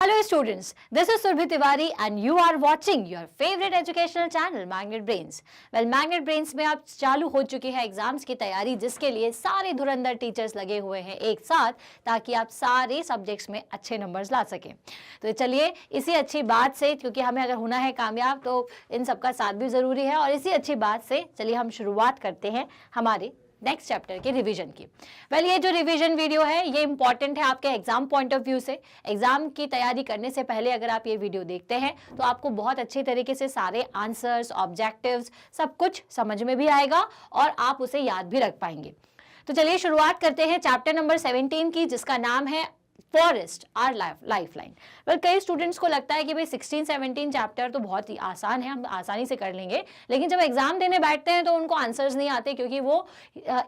Hello students, this is Surbhi Tiwari and you are watching your favorite educational channel Magnet Brains. Well, Magnet Brains में आप चालू हो चुकी है exams की तैयारी, जिसके लिए सारे धुरंधर टीचर्स लगे हुए हैं एक साथ, ताकि आप सारे सब्जेक्ट्स में अच्छे नंबर्स ला सकें। तो चलिए इसी अच्छी बात से, क्योंकि हमें अगर होना है कामयाब तो इन सबका साथ भी ज़रूरी है, और इसी अच्छी बात से चलिए हम शुरुआत करते हैं हमारे नेक्स्ट चैप्टर के रिवीजन की। वेल, ये जो रिवीजन वीडियो है ये इंपॉर्टेंट है आपके एग्जाम पॉइंट ऑफ व्यू से। एग्जाम की तैयारी करने से पहले अगर आप ये वीडियो देखते हैं तो आपको बहुत अच्छे तरीके से सारे आंसर्स, ऑब्जेक्टिव्स सब कुछ समझ में भी आएगा और आप उसे याद भी रख पाएंगे। तो चलिए शुरुआत करते हैं चैप्टर नंबर 17 की, जिसका नाम है forest our life line. Well, कई स्टूडेंट्स को लगता है कि भाई 16-17 चैप्टर तो बहुत ही आसान है, हम आसानी से कर लेंगे, लेकिन जब एग्जाम देने बैठते हैं तो उनको आंसर्स नहीं आते, क्योंकि वो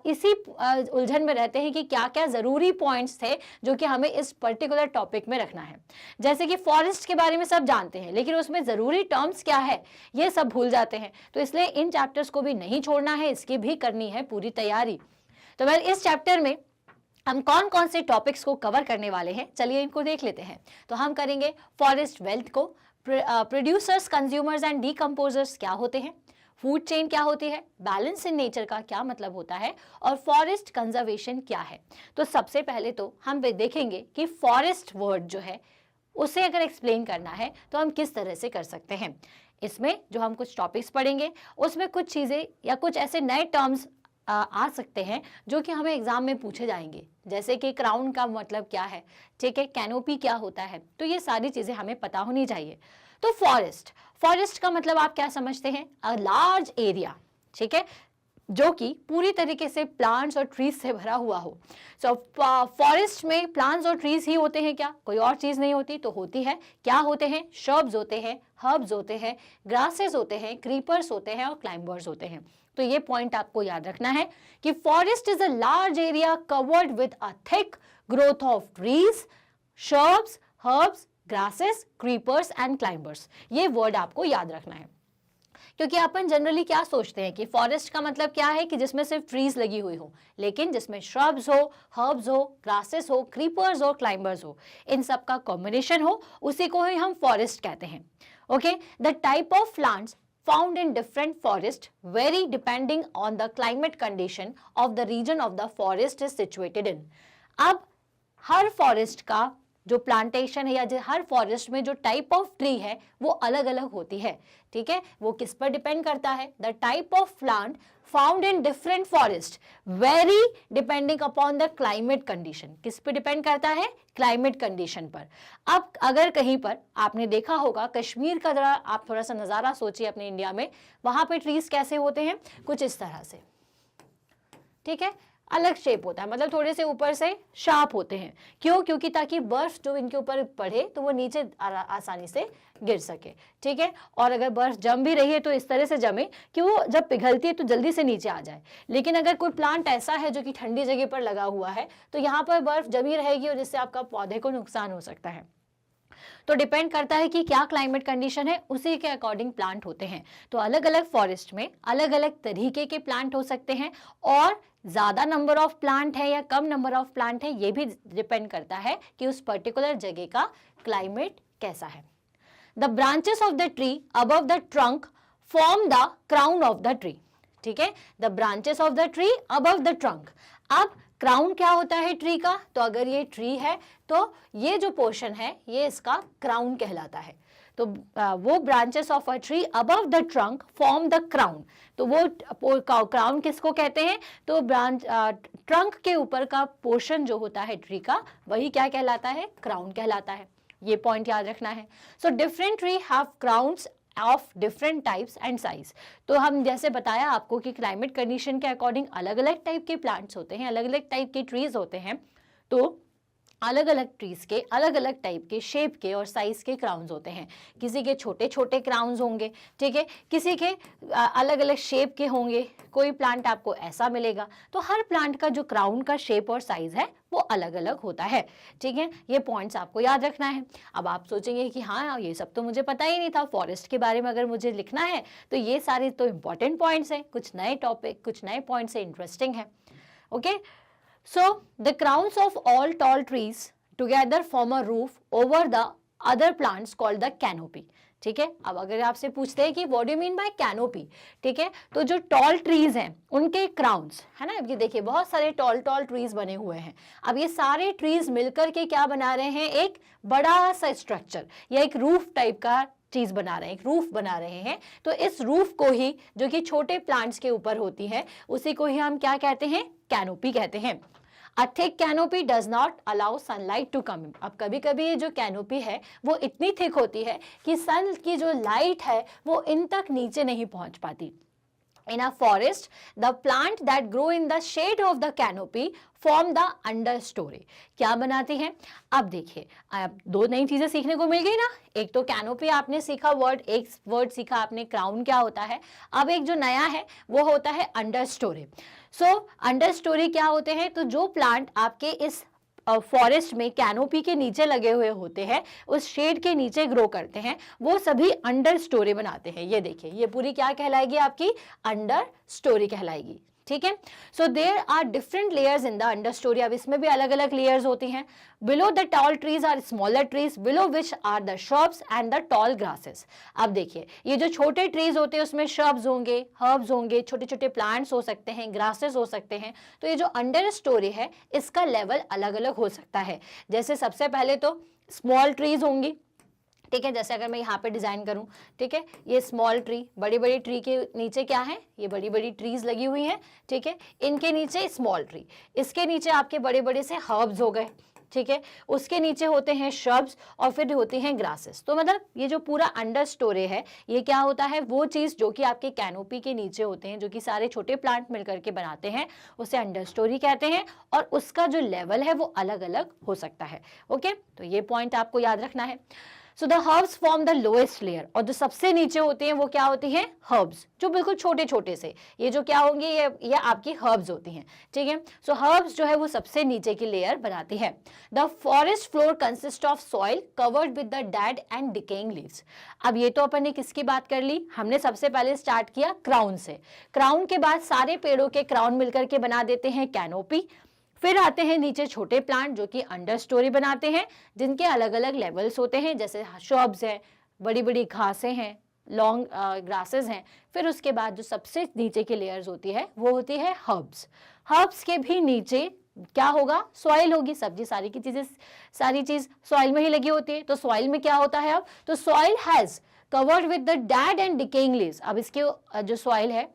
इसी उलझन में रहते हैं कि क्या क्या ज़रूरी पॉइंट्स थे जो कि हमें इस पर्टिकुलर टॉपिक में रखना है। जैसे कि फॉरेस्ट के बारे में सब जानते हैं, लेकिन उसमें ज़रूरी टर्म्स क्या है ये सब भूल जाते हैं। तो इसलिए इन चैप्टर्स को भी नहीं छोड़ना है, इसकी भी करनी है पूरी तैयारी। तो वेल, इस चैप्टर में हम कौन कौन से टॉपिक्स को कवर करने वाले हैं, चलिए इनको देख लेते हैं। तो हम करेंगे फॉरेस्ट वेल्थ को, प्रोड्यूसर्स, कंज्यूमर्स एंड डीकम्पोजर्स क्या होते हैं, फूड चेन क्या होती है, बैलेंस इन नेचर का क्या मतलब होता है, और फॉरेस्ट कंजर्वेशन क्या है। तो सबसे पहले तो हम देखेंगे कि फॉरेस्ट वर्ड जो है उसे अगर एक्सप्लेन करना है तो हम किस तरह से कर सकते हैं। इसमें जो हम कुछ टॉपिक्स पढ़ेंगे उसमें कुछ चीज़ें या कुछ ऐसे नए टर्म्स आ सकते हैं जो कि हमें एग्जाम में पूछे जाएंगे, जैसे कि क्राउन का मतलब क्या है, ठीक है, कैनोपी क्या होता है, तो ये सारी चीज़ें हमें पता होनी चाहिए। तो फॉरेस्ट का मतलब आप क्या समझते हैं, अ लार्ज एरिया, ठीक है, जो कि पूरी तरीके से प्लांट्स और ट्रीज से भरा हुआ हो। सो फॉरेस्ट में प्लांट्स और ट्रीज ही होते हैं क्या, कोई और चीज़ नहीं होती? तो होती है, क्या होते हैं, श्रब्स होते हैं, हर्ब्स होते हैं, ग्रासेस होते हैं, क्रीपर्स होते हैं और क्लाइंबर्स होते हैं। तो ये पॉइंट आपको याद रखना है कि forest is a large area covered with a thick growth of trees, shrubs, herbs, grasses, creepers and climbers. ये वर्ड आपको याद रखना है, क्योंकि अपन जनरली क्या सोचते हैं कि फॉरेस्ट का मतलब क्या है कि जिसमें सिर्फ ट्रीज लगी हुई हो, लेकिन जिसमें श्रब्स हो, हर्ब्स हो, ग्रासेस हो, क्रीपर्स हो, क्लाइंबर्स हो, इन सब का कॉम्बिनेशन हो, उसी को ही हम फॉरेस्ट कहते हैं। Okay, the type of plants found in different forests vary depending on the climate condition of the region of the forest is situated in। अब हर फॉरेस्ट का जो प्लांटेशन है या हर फॉरेस्ट में जो टाइप ऑफ ट्री है वो अलग अलग होती है, ठीक है। वो किस पर डिपेंड करता है, the type of plant found in different forest very depending upon the climate condition. किस पे डिपेंड करता है, क्लाइमेट कंडीशन पर। अब अगर कहीं पर आपने देखा होगा कश्मीर का, जरा आप थोड़ा सा नज़ारा सोचिए अपने इंडिया में, वहां पे ट्रीज कैसे होते हैं, कुछ इस तरह से, ठीक है, अलग शेप होता है, मतलब थोड़े से ऊपर से शार्प होते हैं। क्यों? क्योंकि ताकि बर्फ जो इनके ऊपर पड़े तो वो नीचे आसानी से गिर सके, ठीक है। और अगर बर्फ जम भी रही है तो इस तरह से जमे कि वो जब पिघलती है तो जल्दी से नीचे आ जाए। लेकिन अगर कोई प्लांट ऐसा है जो कि ठंडी जगह पर लगा हुआ है तो यहाँ पर बर्फ जमी रहेगी और जिससे आपका पौधे को नुकसान हो सकता है। तो डिपेंड करता है कि क्या क्लाइमेट कंडीशन है, उसी के अकॉर्डिंग प्लांट होते हैं। तो अलग अलग फॉरेस्ट में अलग अलग तरीके के प्लांट हो सकते हैं, और ज़्यादा नंबर ऑफ प्लांट है या कम नंबर ऑफ प्लांट है ये भी डिपेंड करता है कि उस पर्टिकुलर जगह का क्लाइमेट कैसा है। The branches of the tree above the trunk form the crown of the tree, ठीक है, the branches of the tree above the trunk. अब क्राउन क्या होता है ट्री का, तो अगर ये ट्री है तो ये जो पोर्शन है ये इसका क्राउन कहलाता है। तो वो branches of a tree above the trunk form the crown. तो वो क्राउन किसको कहते हैं, तो ब्रांच ट्रंक के ऊपर का पोर्शन जो होता है ट्री का वही क्या कहलाता है, क्राउन कहलाता है। ये पॉइंट याद रखना है। So different tree have crowns of different types and size. तो हम जैसे बताया आपको कि क्लाइमेट कंडीशन के अकॉर्डिंग अलग अलग टाइप के प्लांट्स होते हैं, अलग अलग टाइप के ट्रीज होते हैं। तो अलग अलग ट्रीज के अलग अलग टाइप के शेप के और साइज के क्राउन्स होते हैं। किसी के छोटे छोटे क्राउन्स होंगे, ठीक है, किसी के अलग अलग शेप के होंगे, कोई प्लांट आपको ऐसा मिलेगा। तो हर प्लांट का जो क्राउन का शेप और साइज है वो अलग अलग होता है, ठीक है। ये पॉइंट्स आपको याद रखना है। अब आप सोचेंगे कि हाँ ये सब तो मुझे पता ही नहीं था, फॉरेस्ट के बारे में अगर मुझे लिखना है तो ये सारे तो इंपॉर्टेंट पॉइंट्स हैं, कुछ नए टॉपिक, कुछ नए पॉइंट्स है, इंटरेस्टिंग है। Okay, so the crowns of all tall trees together form a roof over the other plants called the canopy. ठीक है, अब अगर आपसे पूछते हैं कि what do you mean by canopy, ठीक है, तो जो टॉल ट्रीज हैं उनके क्राउन्स है ना, ये देखिए बहुत सारे टॉल टॉल ट्रीज बने हुए हैं। अब ये सारे ट्रीज मिलकर के क्या बना रहे हैं, एक बड़ा सा स्ट्रक्चर या एक रूफ टाइप का चीज बना रहे हैं, एक रूफ बना रहे हैं। तो इस रूफ को ही, जो कि छोटे प्लांट्स के ऊपर होती है, उसी को ही हम क्या कहते हैं, कैनोपी कहते हैं। A thick canopy does not allow sunlight to come in. अब कभी कभी ये जो कैनोपी है वो इतनी थिक होती है कि सन की जो लाइट है वो इन तक नीचे नहीं पहुंच पाती। In a forest, the plant that grow in the shade of the canopy form the understory. क्या बनाती है, अब देखिए, अब दो नई चीजें सीखने को मिल गई ना। एक तो कैनोपी आपने सीखा वर्ड, एक वर्ड सीखा आपने क्राउन क्या होता है। अब एक जो नया है वो होता है अंडरस्टोरी। सो अंडरस्टोरी क्या होते हैं, तो जो प्लांट आपके इस फॉरेस्ट में कैनोपी के नीचे लगे हुए होते हैं, उस शेड के नीचे ग्रो करते हैं, वो सभी अंडर स्टोरी बनाते हैं। ये देखिए, ये पूरी क्या कहलाएगी, आपकी अंडर स्टोरी कहलाएगी। ठीक है, so there are different layers in the understory. अब इसमें भी अलग अलग लेयर्स होती हैं। Below the tall trees are smaller trees, below which are the shrubs and the tall grasses. अब देखिए, ये जो छोटे ट्रीज होते हैं उसमें श्रब्स होंगे, हर्ब्स होंगे, छोटे छोटे प्लांट्स हो सकते हैं, ग्रासेस हो सकते हैं। तो ये जो अंडर स्टोरी है इसका लेवल अलग अलग हो सकता है। जैसे सबसे पहले तो स्मॉल ट्रीज होंगी, ठीक है, जैसे अगर मैं यहाँ पे डिजाइन करूं, ठीक है, ये स्मॉल ट्री, बड़ी बड़ी ट्री के नीचे क्या है, ये बड़ी बड़ी ट्रीज लगी हुई हैं, ठीक है, इनके नीचे स्मॉल ट्री, इसके नीचे आपके बड़े बड़े से हर्ब्स हो गए, ठीक है, उसके नीचे होते हैं श्रब्स और फिर होती हैं ग्रासेस। तो मतलब ये जो पूरा अंडर स्टोरी है, ये क्या होता है, वो चीज जो कि आपके कैनोपी के नीचे होते हैं, जो कि सारे छोटे प्लांट मिलकर के बनाते हैं, उसे अंडर स्टोरी कहते हैं। और उसका जो लेवल है वो अलग अलग हो सकता है। ओके, तो ये पॉइंट आपको याद रखना है। So the herbs form the lowest layer, और जो सबसे नीचे होते हैं वो क्या होती हैं, हर्ब्स, जो बिल्कुल छोटे छोटे से, ये जो क्या होंगे, ये आपकी हर्ब्स होती हैं। ठीक है, सो हर्ब्स जो है वो सबसे नीचे की लेयर बनाती है। The forest floor consist of soil covered with the dead and decaying leaves. अब ये तो अपन ने किसकी बात कर ली, हमने सबसे पहले स्टार्ट किया क्राउन से। क्राउन के बाद सारे पेड़ों के क्राउन मिलकर के बना देते हैं कैनोपी। फिर आते हैं नीचे छोटे प्लांट जो कि अंडर स्टोरी बनाते हैं, जिनके अलग अलग लेवल्स होते हैं, जैसे श्रब्स हैं, बड़ी बड़ी घासें हैं, लॉन्ग ग्रासेस हैं। फिर उसके बाद जो सबसे नीचे की लेयर्स होती है वो होती है हर्ब्स। हर्ब्स के भी नीचे क्या होगा, सॉइल होगी। सब्जी सारी की चीजें, सारी चीज सॉइल में ही लगी होती है। तो सॉइल में क्या होता है, अब तो soil has covered with the dead and decaying leaves. अब इसके जो सॉइल है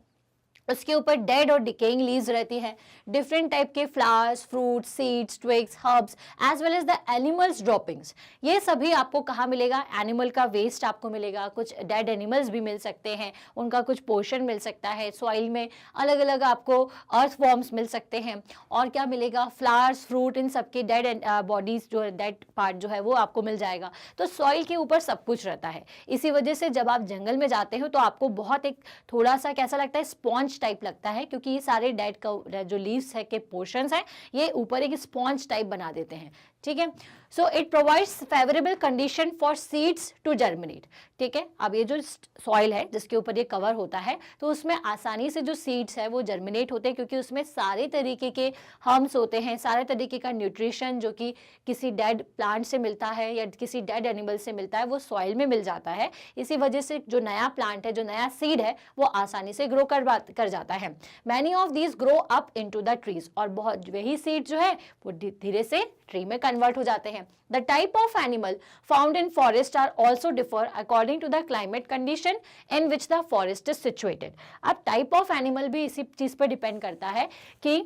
उसके ऊपर डेड और डिकेइंग लीव्स रहती है। डिफरेंट टाइप के flowers, fruits, seeds, twigs, herbs as well as the animals droppings, ये सभी आपको कहाँ मिलेगा, एनिमल का वेस्ट आपको मिलेगा, कुछ डेड एनिमल्स भी मिल सकते हैं, उनका कुछ पोर्शन मिल सकता है। सॉइल में अलग अलग आपको अर्थ फॉर्म्स मिल सकते हैं। और क्या मिलेगा, फ्लावर्स, फ्रूट, इन सबके डेड बॉडीज, जो डेड पार्ट जो है वो आपको मिल जाएगा। तो सॉइल के ऊपर सब कुछ रहता है। इसी वजह से जब आप जंगल में जाते हो तो आपको बहुत एक थोड़ा सा कैसा लगता है, स्पॉन्ज टाइप लगता है, क्योंकि ये सारे डेड का जो लीव्स है के पोर्शंस हैं, ये ऊपर एक स्पॉन्ज टाइप बना देते हैं। ठीक है, so it provides favourable condition for seeds to germinate. ठीक है, अब ये जो सॉइल है जिसके ऊपर ये कवर होता है, तो उसमें आसानी से जो सीड्स है वो जर्मिनेट होते हैं, क्योंकि उसमें सारे तरीके के हर्ब्स होते हैं, सारे तरीके का न्यूट्रिशन जो कि किसी डेड प्लांट से मिलता है या किसी डेड एनिमल से मिलता है, वो सॉइल में मिल जाता है। इसी वजह से जो नया प्लांट है, जो नया सीड है, वो आसानी से ग्रो कर जाता है। Many of these grow up into the trees, और बहुत वही सीड जो है वो धीरे से ट्री में कन्वर्ट हो जाते हैं। The type of animal found in forest are also differ according to the climate condition in which the forest is situated. अब type of animal भी इसी चीज पर डिपेंड करता है कि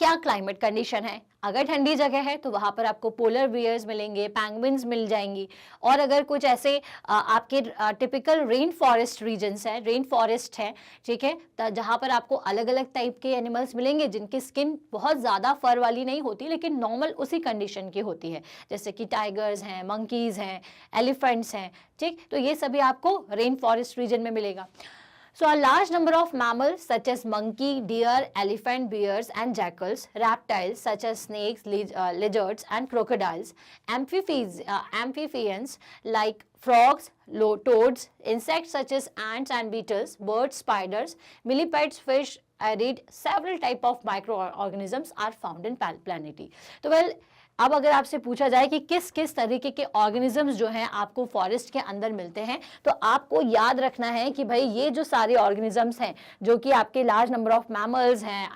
क्या क्लाइमेट कंडीशन है। अगर ठंडी जगह है तो वहां पर आपको पोलर बियर्स मिलेंगे, पैंगुइन्स मिल जाएंगी। और अगर कुछ ऐसे आपके टिपिकल रेन फॉरेस्ट रीजन्स है, रेन फॉरेस्ट है, ठीक है, तो जहां पर आपको अलग अलग टाइप के एनिमल्स मिलेंगे जिनकी स्किन बहुत ज़्यादा फर वाली नहीं होती, लेकिन नॉर्मल उसी कंडीशन की होती है, जैसे कि टाइगर्स हैं, मंकीज़ हैं, एलिफेंट्स हैं। ठीक, तो ये सभी आपको रेन फॉरेस्ट रीजन में मिलेगा। So a large number of mammals such as monkey, deer, elephant, bears and jackals, reptiles such as snakes, lizards and crocodiles, amphibians like frogs, toads, insects such as ants and beetles, birds, spiders, millipedes, fish, several type of microorganisms are found in planet. तो अब अगर आपसे पूछा जाए कि किस किस तरीके के ऑर्गेनिजम्स जो हैं आपको फॉरेस्ट के अंदर मिलते हैं, तो आपको याद रखना है कि भाई ये जो सारे ऑर्गेनिजम्स हैं जो कि आपके लार्ज नंबर ऑफ मैमल्स हैं,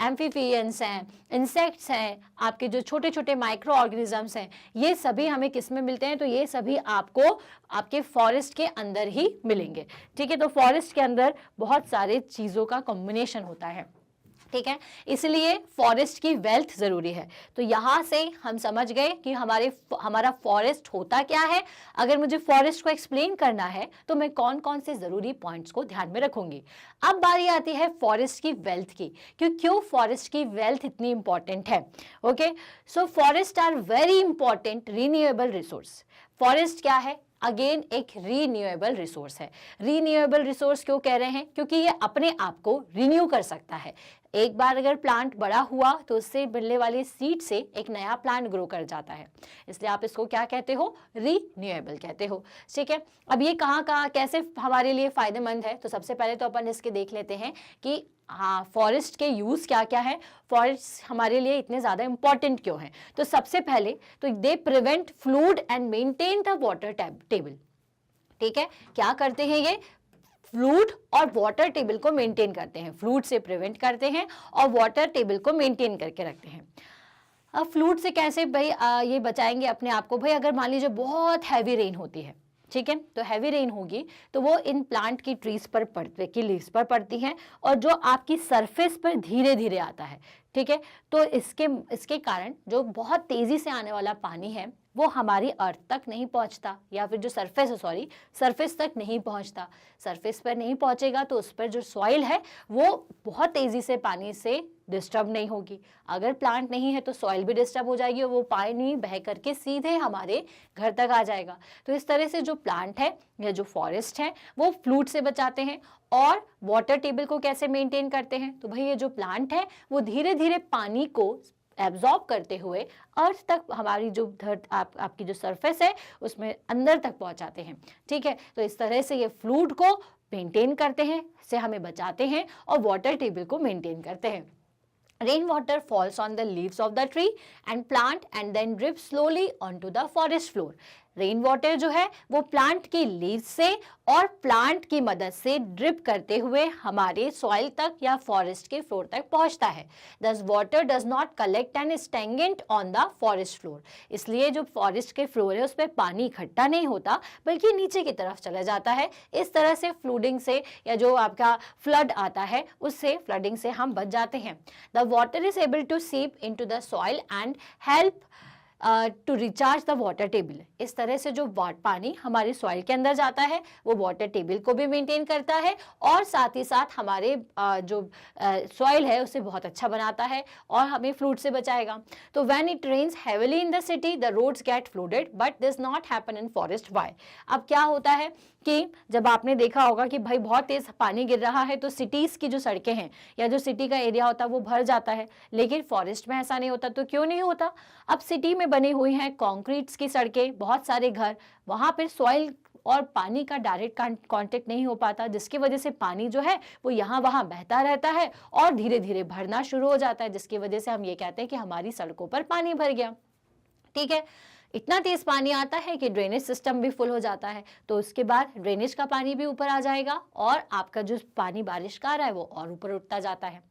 एम्फीफियंस हैं, इंसेक्ट्स हैं, आपके जो छोटे छोटे माइक्रो ऑर्गेनिजम्स हैं, ये सभी हमें किस में मिलते हैं, तो ये सभी आपको आपके फॉरेस्ट के अंदर ही मिलेंगे। ठीक है, तो फॉरेस्ट के अंदर बहुत सारे चीज़ों का कॉम्बिनेशन होता है। ठीक है, इसलिए फॉरेस्ट की वेल्थ जरूरी है। तो यहां से हम समझ गए कि हमारा फॉरेस्ट होता क्या है। अगर मुझे फॉरेस्ट को एक्सप्लेन करना है तो मैं कौन कौन से जरूरी पॉइंट्स को ध्यान में रखूंगी। अब बारी आती है फॉरेस्ट की वेल्थ की, क्यों फॉरेस्ट की वेल्थ इतनी इंपॉर्टेंट है। Okay, so forest are very important renewable resource. Forest क्या है, अगेन एक रीन्यूएबल रिसोर्स है। रीन्यूएबल रिसोर्स क्यों कह रहे हैं, क्योंकि ये अपने आप को रिन्यू कर सकता है। एक बार अगर प्लांट बड़ा हुआ तो उससे मिलने वाले सीड से एक नया प्लांट ग्रो कर जाता है, इसलिए आप इसको क्या कहते हो, रीन्यूएबल कहते हो। ठीक है, अब ये कहाँ कहाँ कैसे हमारे लिए फायदेमंद है, तो सबसे पहले तो अपन इसके देख लेते हैं कि हाँ फॉरेस्ट के यूज क्या क्या है, फॉरेस्ट हमारे लिए इतने ज्यादा इंपॉर्टेंट क्यों हैं। तो सबसे पहले तो they prevent fluid and maintain the water table. ठीक है, क्या करते हैं ये, फ्लूड और वाटर टेबल को मेंटेन करते हैं, फ्लूड से प्रिवेंट करते हैं और वाटर टेबल को मेंटेन करके रखते हैं। अब फ्लूड से कैसे भाई ये बचाएंगे अपने आप को, भाई अगर मान लीजिए बहुत हैवी रेन होती है, ठीक है, तो हैवी रेन होगी तो वो इन प्लांट की ट्रीज पर पड़ती की लीव्स पर पड़ती हैं और जो आपकी सरफेस पर धीरे धीरे आता है। ठीक है, तो इसके कारण जो बहुत तेजी से आने वाला पानी है वो हमारी अर्थ तक नहीं पहुंचता, या फिर जो सरफेस तक नहीं पहुंचता। सरफेस पर नहीं पहुंचेगा तो उस पर जो सॉइल है वो बहुत तेजी से पानी से डिस्टर्ब नहीं होगी। अगर प्लांट नहीं है तो सॉइल भी डिस्टर्ब हो जाएगी और वो पानी बह करके सीधे हमारे घर तक आ जाएगा। तो इस तरह से जो प्लांट है या जो फॉरेस्ट है वो फ्लूड से बचाते हैं। और वाटर टेबल को कैसे मेंटेन करते हैं, तो भाई ये जो प्लांट है वो धीरे धीरे पानी को एब्जॉर्ब करते हुए अर्थ तक हमारी जो आपकी जो सरफेस है उसमें अंदर तक पहुंचाते हैं। ठीक है, तो इस तरह से ये फ्लूड को मेंटेन करते हैं, से हमें बचाते हैं और वाटर टेबल को मेंटेन करते हैं। Rain water falls on the leaves of the tree and plant and then drip slowly onto the forest floor. Rain water जो है वो प्लांट की लीव्स से और प्लांट की मदद से ड्रिप करते हुए हमारे सॉइल तक या फॉरेस्ट के फ्लोर तक पहुंचता है। दस water does not collect and stagnant on the forest floor. इसलिए जो फॉरेस्ट के फ्लोर है उस पर पानी इकट्ठा नहीं होता बल्कि नीचे की तरफ चला जाता है। इस तरह से फ्लूडिंग से या जो आपका फ्लड आता है उससे फ्लडिंग से हम बच जाते हैं। The water is able to seep into the soil and help to recharge the water table. इस तरह से जो पानी हमारे सॉइल के अंदर जाता है वो वाटर टेबल को भी मेंटेन करता है और साथ ही साथ हमारे जो सॉइल है उसे बहुत अच्छा बनाता है और हमें फ्लूड से बचाएगा। तो when it rains heavily in the city the roads get flooded but this not happen in forest. Why, अब क्या होता है कि जब आपने देखा होगा कि भाई बहुत तेज पानी गिर रहा है तो सिटीज की जो सड़कें हैं या जो सिटी का एरिया होता है वो भर जाता है, लेकिन फॉरेस्ट में ऐसा नहीं होता। तो क्यों नहीं होता, अब सिटी में बनी हुई हैं कंक्रीट्स की सड़कें, बहुत सारे घर, वहां पर सॉइल और पानी का डायरेक्ट कांटेक्ट नहीं हो पाता, जिसकी वजह से पानी जो है वो यहाँ वहाँ बहता रहता है और धीरे धीरे भरना शुरू हो जाता है, जिसकी वजह से हम ये कहते हैं कि हमारी सड़कों पर पानी भर गया। ठीक है, इतना तेज पानी आता है कि ड्रेनेज सिस्टम भी फुल हो जाता है, तो उसके बाद ड्रेनेज का पानी भी ऊपर आ जाएगा और आपका जो पानी बारिश का आ रहा है वो और ऊपर उठता जाता है।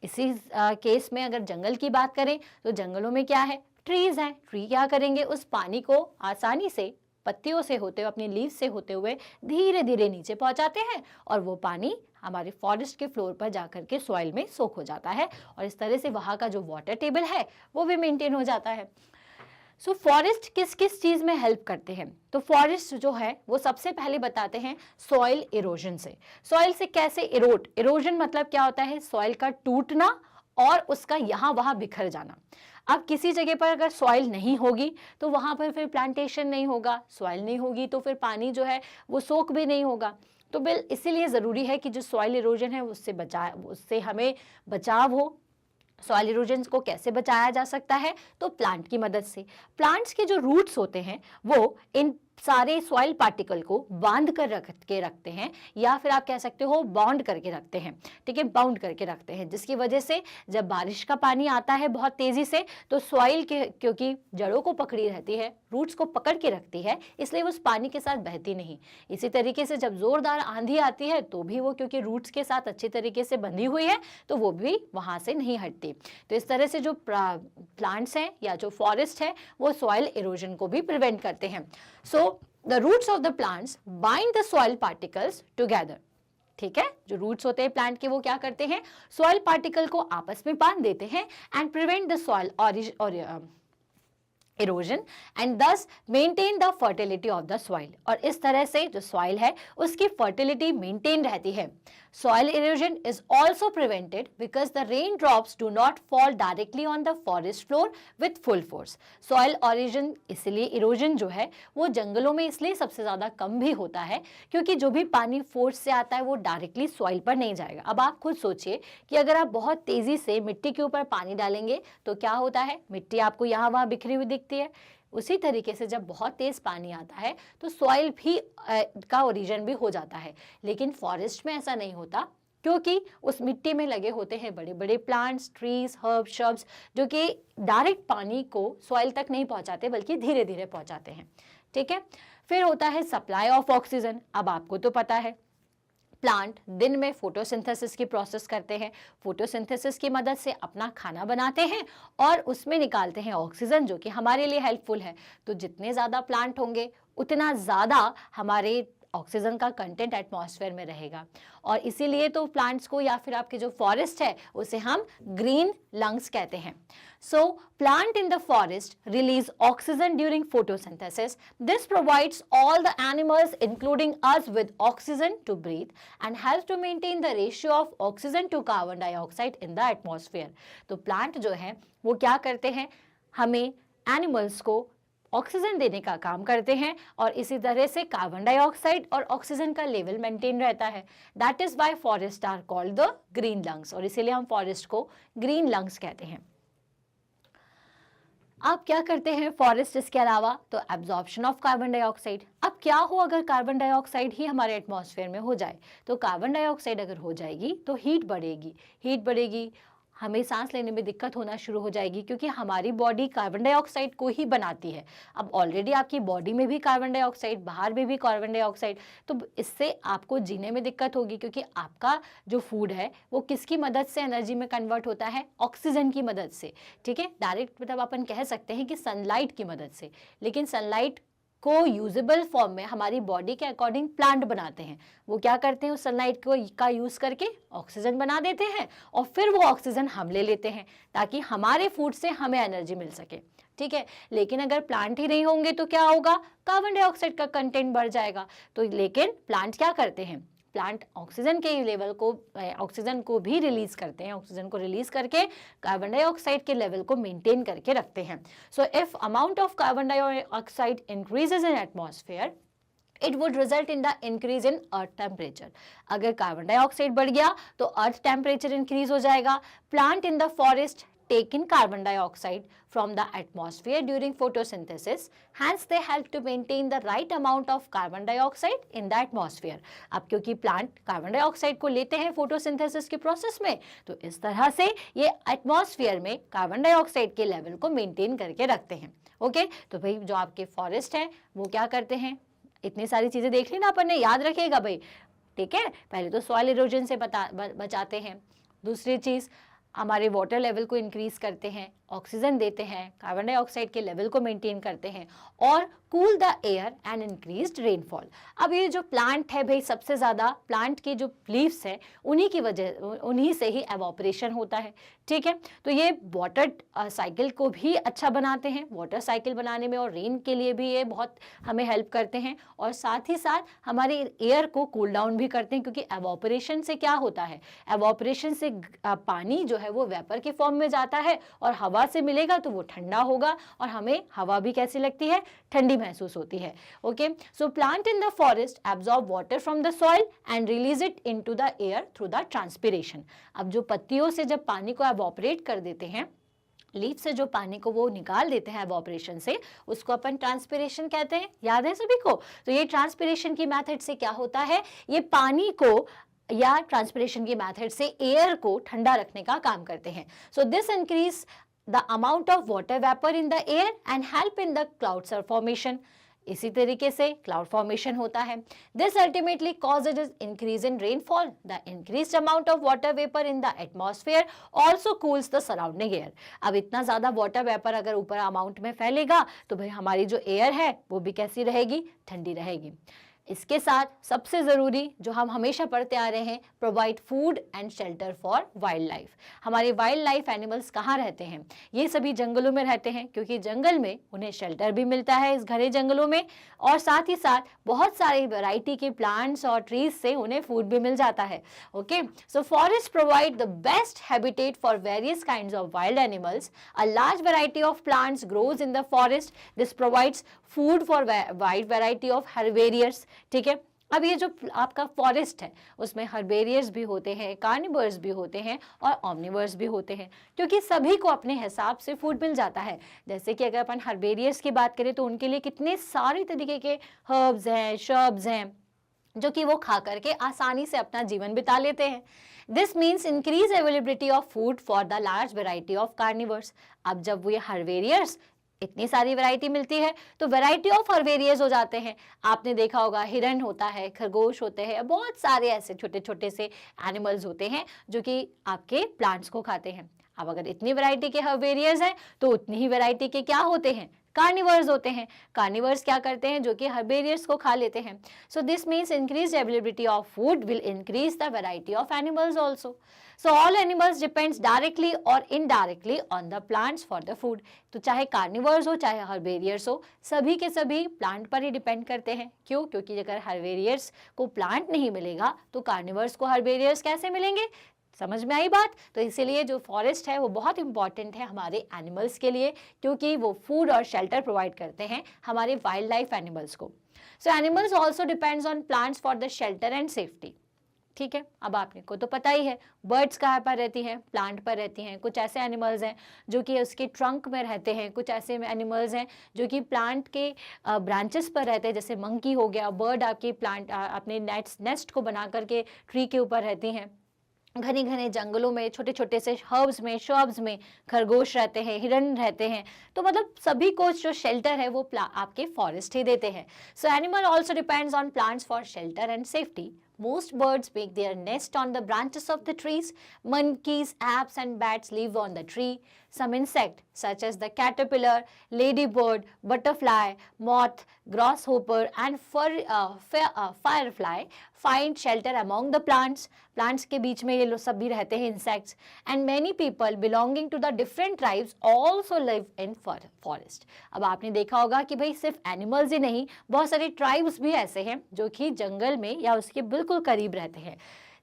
इसी केस में अगर जंगल की बात करें तो जंगलों में क्या है, ट्रीज हैं। ट्री क्या करेंगे, उस पानी को आसानी से पत्तियों से होते हुए, अपनी लीव्स से होते हुए धीरे धीरे नीचे पहुंचाते हैं और वो पानी हमारे फॉरेस्ट के फ्लोर पर जाकर के सॉइल में सोख हो जाता है और इस तरह से वहाँ का जो वाटर टेबल है वो भी मेंटेन हो जाता है। सो फॉरेस्ट किस किस चीज में हेल्प करते हैं, तो फॉरेस्ट जो है वो सबसे पहले बताते हैं सॉइल इरोजन से। सॉइल से कैसे इरोजन मतलब क्या होता है, सॉइल का टूटना और उसका यहाँ वहाँ बिखर जाना। अब किसी जगह पर अगर सॉइल नहीं होगी तो वहां पर फिर प्लांटेशन नहीं होगा, सॉइल नहीं होगी तो फिर पानी जो है वो सोख भी नहीं होगा। तो इसीलिए जरूरी है कि जो सॉइल इरोजन है उससे हमें बचाव हो। सॉइल इरोजन को कैसे बचाया जा सकता है, तो प्लांट की मदद से। प्लांट्स के जो रूट्स होते हैं वो इन सारे सॉइल पार्टिकल को बांध कर रखते हैं, या फिर आप कह सकते हो बाउंड करके रखते हैं, ठीक है, बाउंड करके रखते हैं, जिसकी वजह से जब बारिश का पानी आता है बहुत तेजी से तो सॉइल के, क्योंकि जड़ों को पकड़ी रहती है, रूट्स को पकड़ के रखती है, इसलिए वो उस पानी के साथ बहती नहीं। इसी तरीके से जब जोरदार आंधी आती है तो भी वो, क्योंकि रूट्स के साथ अच्छी तरीके से बंधी हुई है, तो वो भी वहां से नहीं हटती। तो इस तरह से जो प्लांट्स हैं या जो फॉरेस्ट है वो सॉइल इरोजन को भी प्रिवेंट करते हैं। So the roots of the plants bind the soil particles together, ठीक है, जो रूट्स होते हैं प्लांट के वो क्या करते हैं, सॉइल पार्टिकल को आपस में बांध देते हैं एंड प्रिवेंट द सॉइल और इरोजन एंड दस maintain the fertility of the soil. और इस तरह से जो सॉइल है उसकी फर्टिलिटी मेंटेन रहती है। Soil erosion is also prevented because the rain drops do not fall directly on the forest floor with full force. Soil erosion, इसलिए इरोजन जो है वो जंगलों में इसलिए सबसे ज्यादा कम भी होता है क्योंकि जो भी पानी फोर्स से आता है वो डायरेक्टली सॉइल पर नहीं जाएगा। अब आप खुद सोचिए कि अगर आप बहुत तेजी से मिट्टी के ऊपर पानी डालेंगे तो क्या होता है, मिट्टी आपको यहाँ वहां बिखरी हुई दिखती है। उसी तरीके से जब बहुत तेज पानी आता है तो सॉइल भी का ओरिजिन भी हो जाता है। लेकिन फॉरेस्ट में ऐसा नहीं होता क्योंकि उस मिट्टी में लगे होते हैं बड़े बड़े प्लांट्स, ट्रीज, हर्ब, श्रब्स, जो कि डायरेक्ट पानी को सॉइल तक नहीं पहुंचाते बल्कि धीरे धीरे पहुंचाते हैं, ठीक है। फिर होता है सप्लाई ऑफ ऑक्सीजन। अब आपको तो पता है प्लांट दिन में फोटोसिंथेसिस की प्रोसेस करते हैं, फोटोसिंथेसिस की मदद से अपना खाना बनाते हैं और उसमें निकालते हैं ऑक्सीजन जो कि हमारे लिए हेल्पफुल है। तो जितने ज़्यादा प्लांट होंगे उतना ज़्यादा हमारे ऑक्सीजन का कंटेंट एटमॉस्फेयर में रहेगा। और इसीलिए तो प्लांट्स को या फिर आपके जो फॉरेस्ट है उसे हम ग्रीन लंग्स कहते हैं। So plant in the forest release oxygen during photosynthesis. This provides all the animals including us with oxygen to breathe and help to maintain the ratio of oxygen to carbon dioxide in the atmosphere. तो plant जो है वो क्या करते हैं, हमें animals को oxygen देने का काम करते हैं और इसी तरह से कार्बन डाइऑक्साइड और ऑक्सीजन का लेवल मेंटेन रहता है। That is why forest are called the green lungs, और इसीलिए हम फॉरेस्ट को ग्रीन लंग्स कहते हैं। अब क्या करते हैं फॉरेस्ट इसके अलावा, तो एब्जॉर्प्शन ऑफ कार्बन डाइऑक्साइड। अब क्या हो अगर कार्बन डाइऑक्साइड ही हमारे एटमॉस्फेयर में हो जाए, तो कार्बन डाइऑक्साइड अगर हो जाएगी तो हीट बढ़ेगी, हमें सांस लेने में दिक्कत होना शुरू हो जाएगी क्योंकि हमारी बॉडी कार्बन डाइऑक्साइड को ही बनाती है। अब ऑलरेडी आपकी बॉडी में भी कार्बन डाइऑक्साइड, बाहर में भी कार्बन डाइऑक्साइड, तो इससे आपको जीने में दिक्कत होगी क्योंकि आपका जो फूड है वो किसकी मदद से एनर्जी में कन्वर्ट होता है, ऑक्सीजन की मदद से, ठीक है। डायरेक्ट मतलब अपन कह सकते हैं कि सनलाइट की मदद से, लेकिन सनलाइट को यूजेबल फॉर्म में हमारी बॉडी के अकॉर्डिंग प्लांट बनाते हैं। वो क्या करते हैं, उस सनलाइट को का यूज करके ऑक्सीजन बना देते हैं और फिर वो ऑक्सीजन हम ले लेते हैं ताकि हमारे फूड से हमें एनर्जी मिल सके, ठीक है। लेकिन अगर प्लांट ही नहीं होंगे तो क्या होगा, कार्बन डाइऑक्साइड का कंटेंट बढ़ जाएगा। तो लेकिन प्लांट क्या करते हैं, प्लांट ऑक्सीजन के लेवल को, ऑक्सीजन को भी रिलीज करते हैं, ऑक्सीजन को रिलीज करके कार्बन डाइऑक्साइड के लेवल को मेंटेन करके रखते हैं। So if amount of carbon dioxide increases in atmosphere it would result in the increase in earth temperature. अगर कार्बन डाइऑक्साइड बढ़ गया तो अर्थ टेम्परेचर इंक्रीज हो जाएगा। Plant in the forest take in carbon dioxide from the atmosphere during photosynthesis, hence they help to maintain the right amount of carbon dioxide in the atmosphere। अब क्योंकि plant carbon dioxide को लेते हैं photosynthesis के process में, तो इस तरह से ये एटमॉस्फेयर में कार्बन डाइऑक्साइड के लेवल को मेंटेन करके रखते हैं। ओके, तो भाई जो आपके फॉरेस्ट है वो क्या करते हैं, इतनी सारी चीजें देख ली ना अपन ने, याद रखिएगा भाई, ठीक है। पहले तो सॉइल इरोजन से बचाते हैं, दूसरी चीज हमारे वाटर लेवल को इंक्रीज करते हैं, ऑक्सीजन देते हैं, कार्बन डाइऑक्साइड के लेवल को मेंटेन करते हैं और cool the air and increased rainfall. अब ये जो प्लांट है भाई, सबसे ज़्यादा प्लांट के जो लीव्स है उन्हीं की वजह, उन्हीं से ही एवोपरेशन होता है, ठीक है। तो ये वाटर साइकिल को भी अच्छा बनाते हैं, वाटर साइकिल बनाने में, और रेन के लिए भी ये बहुत हमें हेल्प करते हैं, और साथ ही साथ हमारे एयर को कूल डाउन भी करते हैं क्योंकि एवोपरेशन से क्या होता है, एवोपरेशन से पानी जो है वो वेपर के फॉर्म में जाता है और हवा से मिलेगा तो वो ठंडा होगा और हमें हवा भी कैसी लगती है, ठंडी महसूस होती है। Okay, so plant in the forest absorb water from the soil and release it into the air through the transpiration. अब जो पत्तियों से जब पानी को एवोपरेट कर देते हैं लीफ से जो पानी को वो निकाल देते हैं एवोपरेशन से, उसको अपन ट्रांसपिरेशन कहते हैं। याद है सभी को? तो ये ट्रांसपिरेशन की मेथड से क्या होता है, ये पानी को या ट्रांसपिरेशन की मेथड से एयर को ठंडा रखने का काम करते हैं। So this increase the amount of water vapour in the air and help in the clouds formation. इसी तरीके से क्लाउड फॉर्मेशन होता है। This ultimately causes increase in rainfall. The increased amount of water vapour in the atmosphere also cools the surrounding air. अब इतना ज्यादा water vapour अगर ऊपर अमाउंट में फैलेगा तो भाई हमारी जो एयर है वो भी कैसी रहेगी, ठंडी रहेगी। इसके साथ सबसे ज़रूरी जो हम हमेशा पढ़ते आ रहे हैं, provide food and shelter for wild life. हमारे वाइल्ड लाइफ एनिमल्स कहाँ रहते हैं? ये सभी जंगलों में रहते हैं, क्योंकि जंगल में उन्हें शेल्टर भी मिलता है इस घने जंगलों में, और साथ ही साथ बहुत सारी वैरायटी के प्लांट्स और ट्रीज से उन्हें फूड भी मिल जाता है। Okay, so forest provide the best habitat for various kinds of wild animals. A large variety of plants grows in the forest. This provides food for wide variety of herbivores. ठीक है, अब ये जो आपका फॉरेस्ट है उसमें हर्बेरियर्स भी होते हैं, कार्निवर्स भी होते हैं और ऑमनिवर्स भी होते हैं, क्योंकि सभी को अपने हिसाब से फूड मिल जाता है। जैसे कि अगर अपन हर्बेरियर्स की बात करें तो उनके लिए कितने सारे तरीके के हर्ब्स हैं, शर्ब्स हैं, जो कि वो खा करके आसानी से अपना जीवन बिता लेते हैं। This means increase availability of food for the large variety of carnivores. अब जब वो ये हर्बेरियर्स इतनी सारी वैरायटी मिलती है तो वैरायटी ऑफ हर्बेरियर्स हो जाते हैं। आपने देखा होगा हिरन होता है, खरगोश होते हैं, बहुत सारे ऐसे छोटे छोटे से एनिमल्स होते हैं जो कि आपके प्लांट्स को खाते हैं। अब अगर इतनी वैरायटी के हर्बेरियर्स हैं तो उतनी ही वैरायटी के क्या होते हैं, कार्निवर्स होते हैं। कार्निवर्स क्या करते हैं, जो कि हर्बेरियर्स को खा लेते हैं। So this means increase availability of food will increase the variety of animals also. So all animals depends directly और indirectly on the plants for the food. तो चाहे कार्निवर्स हो चाहे हर्बेरियर्स हो, सभी के सभी प्लांट पर ही डिपेंड करते हैं। क्यों? क्योंकि अगर हर्बेरियर्स को प्लांट नहीं मिलेगा तो कार्निवर्स को हर्बेरियर्स कैसे मिलेंगे? समझ में आई बात? तो इसीलिए जो फॉरेस्ट है वो बहुत इंपॉर्टेंट है हमारे एनिमल्स के लिए, क्योंकि वो फूड और शेल्टर प्रोवाइड करते हैं हमारे वाइल्ड लाइफ एनिमल्स को। सो animals also depends on plants for the shelter and safety. ठीक है, अब आपने को तो पता ही है बर्ड्स कहाँ पर रहती हैं, प्लांट पर रहती हैं। कुछ ऐसे एनिमल्स हैं जो कि उसके ट्रंक में रहते हैं, कुछ ऐसे एनिमल्स हैं जो कि प्लांट के ब्रांचेस पर रहते हैं, जैसे मंकी हो गया। बर्ड आपकी प्लांट अपने नेस्ट को बना करके ट्री के ऊपर रहती हैं। घने घने जंगलों में छोटे छोटे से हर्ब्स में, श्रब्स में खरगोश रहते हैं, हिरन रहते हैं। तो मतलब सभी को जो शेल्टर है वो आपके फॉरेस्ट ही देते हैं। So animal also depends on plants for shelter and safety. Most birds make their nest on the branches of the trees. Monkeys, apes and bats live on the tree. Some insects such as the caterpillar, ladybird, butterfly, moth, grasshopper and firefly find shelter among the plants. Plants के बीच में ये लोग सब भी रहते हैं, insects. And many people belonging to the different tribes also live in forest. अब आपने देखा होगा कि भाई सिर्फ एनिमल्स ही नहीं, बहुत सारे ट्राइब्स भी ऐसे हैं जो कि जंगल में या उसके बिल्कुल करीब रहते हैं।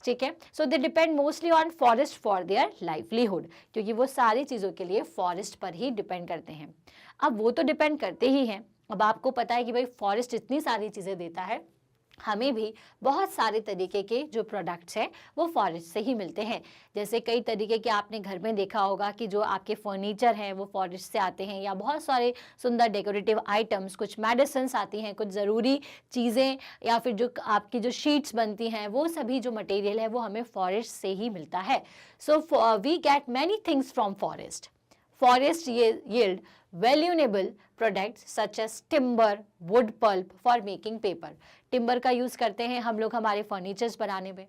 ठीक है, so they depend mostly on forest for their livelihood, क्योंकि वो सारी चीज़ों के लिए फॉरेस्ट पर ही डिपेंड करते हैं। अब वो तो डिपेंड करते ही हैं, अब आपको पता है कि भाई फॉरेस्ट इतनी सारी चीज़ें देता है, हमें भी बहुत सारे तरीके के जो प्रोडक्ट्स हैं वो फॉरेस्ट से ही मिलते हैं। जैसे कई तरीके के आपने घर में देखा होगा कि जो आपके फर्नीचर हैं वो फॉरेस्ट से आते हैं, या बहुत सारे सुंदर डेकोरेटिव आइटम्स, कुछ मेडिसिन्स आती हैं, कुछ ज़रूरी चीज़ें, या फिर जो आपकी जो शीट्स बनती हैं, वो सभी जो मटेरियल है वो हमें फॉरेस्ट से ही मिलता है। So we get many things from forest. Forests yield valuable products such as timber, wood pulp for making paper. Timber का यूज़ करते हैं हम लोग हमारे फर्नीचर्स बनाने में,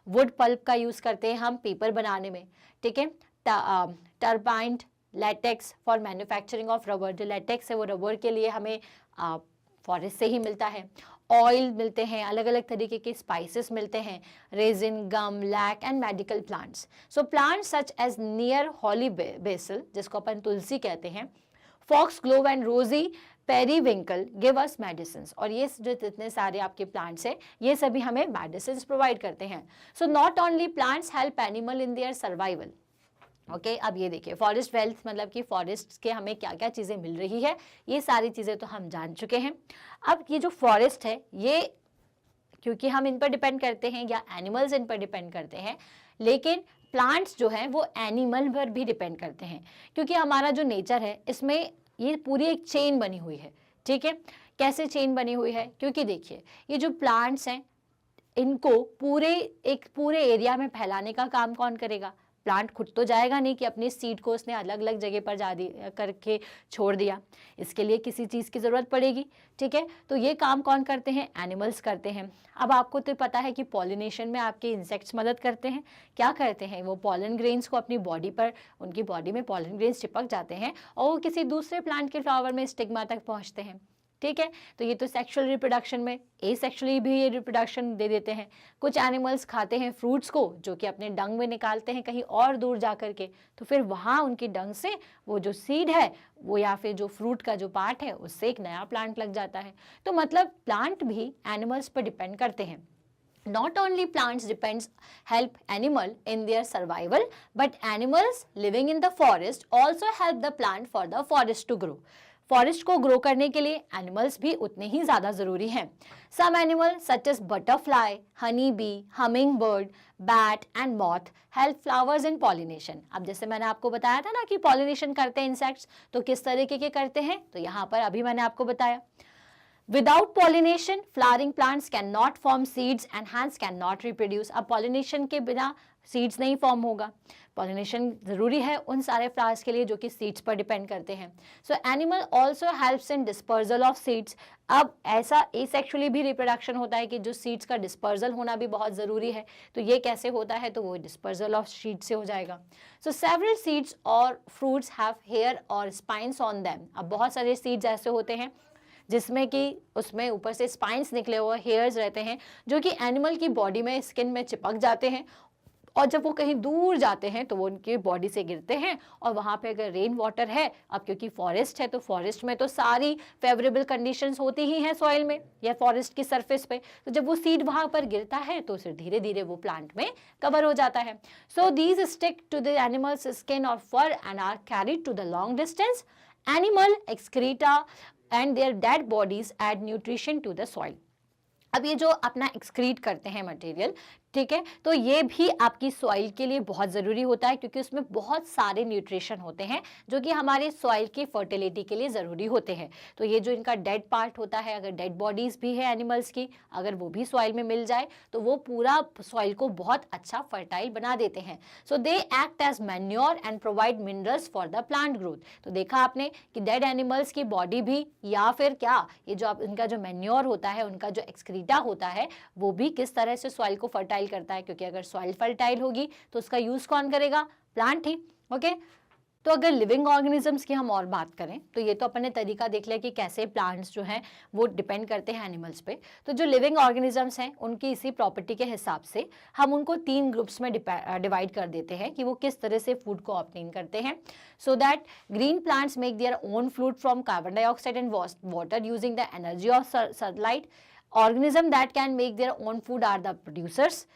वुड पल्प का यूज़ करते हैं हम पेपर बनाने में। ठीक है, turpentine latex for manufacturing of rubber, जो लेटेक्स है वो रबर के लिए हमें फॉरेस्ट से ही मिलता है। ऑयल मिलते हैं, अलग अलग तरीके के स्पाइसेस मिलते हैं, resin, gum, lac and medical plants. So plants such as near holy basil, जिसको अपन तुलसी कहते हैं, foxglove and rosy periwinkle give us medicines. और ये जो जितने सारे आपके प्लांट्स हैं ये सभी हमें मेडिसिन्स प्रोवाइड करते हैं। So not only plants help animal in their survival. Okay, अब ये देखिए फॉरेस्ट वेल्थ मतलब कि फॉरेस्ट के हमें क्या क्या चीज़ें मिल रही है, ये सारी चीज़ें तो हम जान चुके हैं। अब ये जो फॉरेस्ट है ये क्योंकि हम इन पर डिपेंड करते हैं या एनिमल्स इन पर डिपेंड करते हैं, लेकिन प्लांट्स जो हैं वो एनिमल पर भी डिपेंड करते हैं, क्योंकि हमारा जो नेचर है इसमें ये पूरी एक चेन बनी हुई है, ठीक है। कैसे चेन बनी हुई है, क्योंकि देखिए ये जो प्लांट्स हैं इनको पूरे एरिया में फैलाने का काम कौन करेगा? प्लांट खुद तो जाएगा नहीं कि अपनी सीड को उसने अलग अलग जगह पर जा दी करके छोड़ दिया, इसके लिए किसी चीज़ की ज़रूरत पड़ेगी, ठीक है। तो ये काम कौन करते हैं? एनिमल्स करते हैं। अब आपको तो पता है कि पॉलिनेशन में आपके इंसेक्ट्स मदद करते हैं। क्या करते हैं? वो पॉलन ग्रेन्स को अपनी बॉडी पर, उनकी बॉडी में पॉलन ग्रेन्स चिपक जाते हैं और वो किसी दूसरे प्लांट के फ्लावर में स्टिग्मा तक पहुँचते हैं, ठीक है। तो ये तो सेक्सुअल रिप्रोडक्शन में, एसेक्सुअली भी ये रिप्रोडक्शन दे देते हैं। कुछ एनिमल्स खाते हैं फ्रूट्स को जो कि अपने डंग में निकालते हैं कहीं और दूर जा कर के, तो फिर वहाँ उनकी डंग से वो जो सीड है वो या फिर जो फ्रूट का जो पार्ट है उससे एक नया प्लांट लग जाता है। तो मतलब प्लांट भी एनिमल्स पर डिपेंड करते हैं। Not only plants help animal in their survival, but animals living in the forest also help the plant for the forest to grow. Forest को ग्रो करने के लिए एनिमल्स भी उतने ही ज़्यादा ज़रूरी हैं। Some animal such as butterfly, honey bee, humming bird, bat and moth help flowers in pollination. अब जैसे मैंने आपको बताया था ना कि पॉलिनेशन करते हैं इंसेक्ट्स, तो किस तरीके के करते हैं, तो यहाँ पर अभी मैंने आपको बताया। Without pollination, flowering plants cannot form seeds and hence cannot reproduce. अब pollination के बिना सीड्स नहीं फॉर्म होगा। पॉलिनेशन ज़रूरी है उन सारे फ्लावर्स के लिए जो कि सीड्स पर डिपेंड करते हैं। So animal also helps in dispersal of seeds. अब ऐसा एसेक्सुअली भी रिप्रोडक्शन होता है कि जो सीड्स का डिस्पर्जल होना भी बहुत ज़रूरी है। तो ये कैसे होता है, तो वो डिस्पर्जल ऑफ सीड्स से हो जाएगा। सो सेवरल सीड्स और फ्रूट्स हैव हेयर और स्पाइंस ऑन देम। अब बहुत सारे सीड्स ऐसे होते हैं जिसमें कि उसमें ऊपर से स्पाइंस निकले हुए हेयर्स रहते हैं जो कि एनिमल की बॉडी में, स्किन में चिपक जाते हैं, और जब वो कहीं दूर जाते हैं तो वो उनकी बॉडी से गिरते हैं। और वहाँ पे अगर रेन वाटर है, अब क्योंकि फॉरेस्ट है तो फॉरेस्ट में तो सारी फेवरेबल कंडीशंस होती ही हैं सॉइल में या फॉरेस्ट की सरफेस पे, तो जब वो सीड वहाँ पर गिरता है तो फिर धीरे धीरे वो प्लांट में कवर हो जाता है। So these stick to the animals skin और fur and are carried to the long distance. Animal excreta and their dead bodies add nutrition to the soil. अब ये जो अपना एक्सक्रीट करते हैं मटेरियल, ठीक है, तो ये भी आपकी सॉइल के लिए बहुत ज़रूरी होता है क्योंकि उसमें बहुत सारे न्यूट्रिशन होते हैं जो कि हमारे सॉइल की फर्टिलिटी के लिए ज़रूरी होते हैं। तो ये जो इनका डेड पार्ट होता है, अगर डेड बॉडीज़ भी है एनिमल्स की, अगर वो भी सॉइल में मिल जाए तो वो पूरा सॉइल को बहुत अच्छा फर्टाइल बना देते हैं। So they act as manure and provide minerals for the plant growth. तो देखा आपने कि डेड एनिमल्स की बॉडी भी या फिर क्या, ये जो इनका जो मैन्योर होता है, उनका जो एक्सक्रीटा होता है, वो भी किस तरह से सॉइल को फर्टाइल करता है, क्योंकि अगर सॉइल फर्टाइल होगी तो उसका यूज कौन करेगा? प्लांट ही। ओके, तो अगर लिविंग ऑर्गेनिजम्स की हम और बात करें तो ये तो अपन ने तरीका देख लिया कि कैसे प्लांट्स जो हैं वो डिपेंड करते हैं एनिमल्स पे। तो जो लिविंग ऑर्गेनिजम्स हैं उनकी इसी प्रॉपर्टी के हिसाब से हम उनको 3 ग्रुप्स में डिवाइड कर देते हैं कि वो किस तरह से फूड को ऑब्टेन करते हैं। So that green plants make their own food from carbon dioxide and water using the energy of sunlight. Organism that can make their own food are the producers,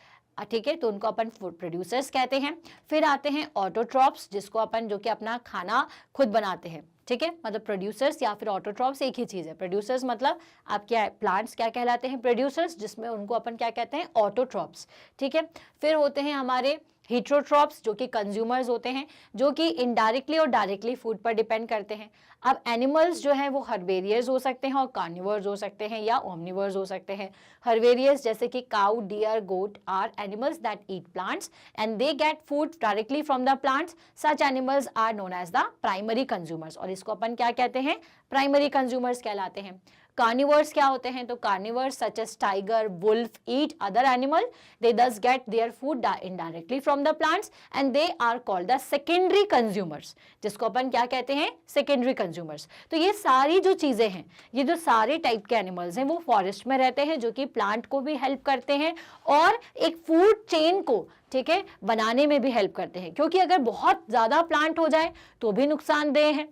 ठीक है, तो उनको अपन फूड प्रोड्यूसर्स कहते हैं। फिर आते हैं ऑटोट्रॉप्स, जिसको अपन जो कि अपना खाना खुद बनाते हैं, ठीक है, मतलब प्रोड्यूसर्स या फिर ऑटोट्रॉप्स एक ही चीज़ है। प्रोड्यूसर्स मतलब आप क्या, प्लांट्स क्या कहलाते हैं? प्रोड्यूसर्स, जिसमें उनको अपन क्या कहते हैं? ऑटोट्रॉप्स, ठीक है। फिर होते हैं हमारे हीट्रोट्रॉप्स जो कि कंज्यूमर्स होते हैं, जो कि इनडायरेक्टली और डायरेक्टली फूड पर डिपेंड करते हैं। अब एनिमल्स जो हैं वो हर्बेरियर्स हो सकते हैं और कार्निवर्स हो सकते हैं या ओमनिवर्स हो सकते हैं। हर्बेरियर्स जैसे कि cow, deer, goat are animals that eat plants and they get food directly from the plants. Such animals are known as the primary consumers, और इसको अपन क्या कहते हैं? प्राइमरी कंज्यूमर्स कहलाते हैं। कार्निवर्स क्या होते हैं? तो carnivores such as tiger, wolf eat other animal, they thus get their food indirectly from the plants and they are called the secondary consumers, जिसको अपन क्या कहते हैं? Secondary consumers. तो ये सारी जो चीजें हैं, ये जो सारे टाइप के एनिमल्स हैं वो फॉरेस्ट में रहते हैं, जो कि प्लांट को भी हेल्प करते हैं और एक फूड चेन को, ठीक है, बनाने में भी हेल्प करते हैं। क्योंकि अगर बहुत ज्यादा प्लांट हो जाए तो भी नुकसानदेह है,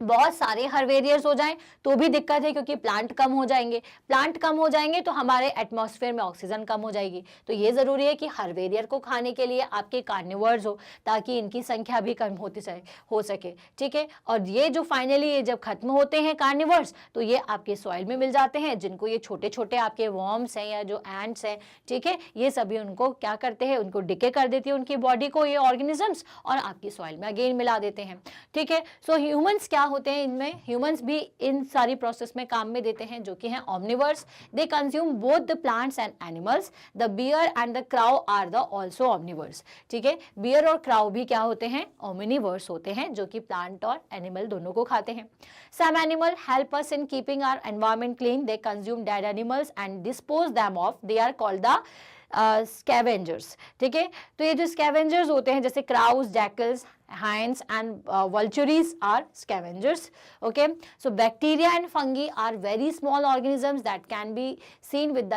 बहुत सारे हर्बेरियर्स हो जाएं तो भी दिक्कत है, क्योंकि प्लांट कम हो जाएंगे, प्लांट कम हो जाएंगे तो हमारे एटमॉस्फेयर में ऑक्सीजन कम हो जाएगी। तो ये ज़रूरी है कि हर्बेरियर को खाने के लिए आपके कार्निवर्स हो, ताकि इनकी संख्या भी कम हो सके, ठीक है। और ये जो फाइनली ये जब खत्म होते हैं कार्निवर्स, तो ये आपके सॉइल में मिल जाते हैं, जिनको ये छोटे छोटे आपके वर्म्स हैं या जो एंट्स हैं, ठीक है, ये सभी उनको क्या करते हैं, उनको डिके कर देती है उनकी बॉडी को ये ऑर्गेनिजम्स, और आपकी सॉइल में अगेन मिला देते हैं, ठीक है। सो ह्यूमंस क्या होते हैं, इनमें ह्यूमंस भी इन सारी प्रोसेस में काम में देते हैं, जो कि हैं omnivores. They consume both the plants and animals. The bear and the crow are the also omnivores. ठीक है, बियर और क्राउ भी क्या होते हैं, omnivores होते हैं, जो कि प्लांट और एनिमल दोनों को खाते हैं। Some animal help us in keeping our environment clean. They consume dead animals and dispose them off. They are called the scavengers, ठीक है। तो ये जो स्कैवेंजर्स होते हैं, जैसे crows, jackals, hinds and vultures are scavengers. Okay, so bacteria and fungi are very small organisms that cannot be seen with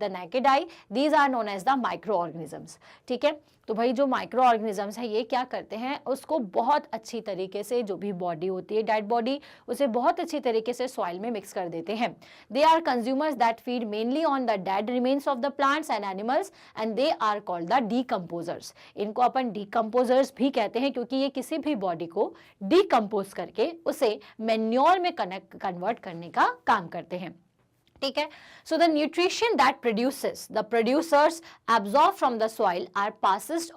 the naked eye. These are known as the microorganisms. ठीक है, तो भाई जो micro organisms है ये क्या करते हैं, उसको बहुत अच्छी तरीके से, जो भी बॉडी होती है डेड बॉडी, उसे बहुत अच्छी तरीके से सॉइल में मिक्स कर देते हैं। They are consumers that feed mainly on the dead remains of the plants and animals and they are called the decomposers. इनको अपन डीकम्पोजर्स भी कहते हैं, क्योंकि ये किसी भी बॉडी को डीकम्पोज करके उसे मैन्योर में कन्वर्ट करने का काम करते हैं, ठीक है। So the nutrition that the producers absorb from the soil are passed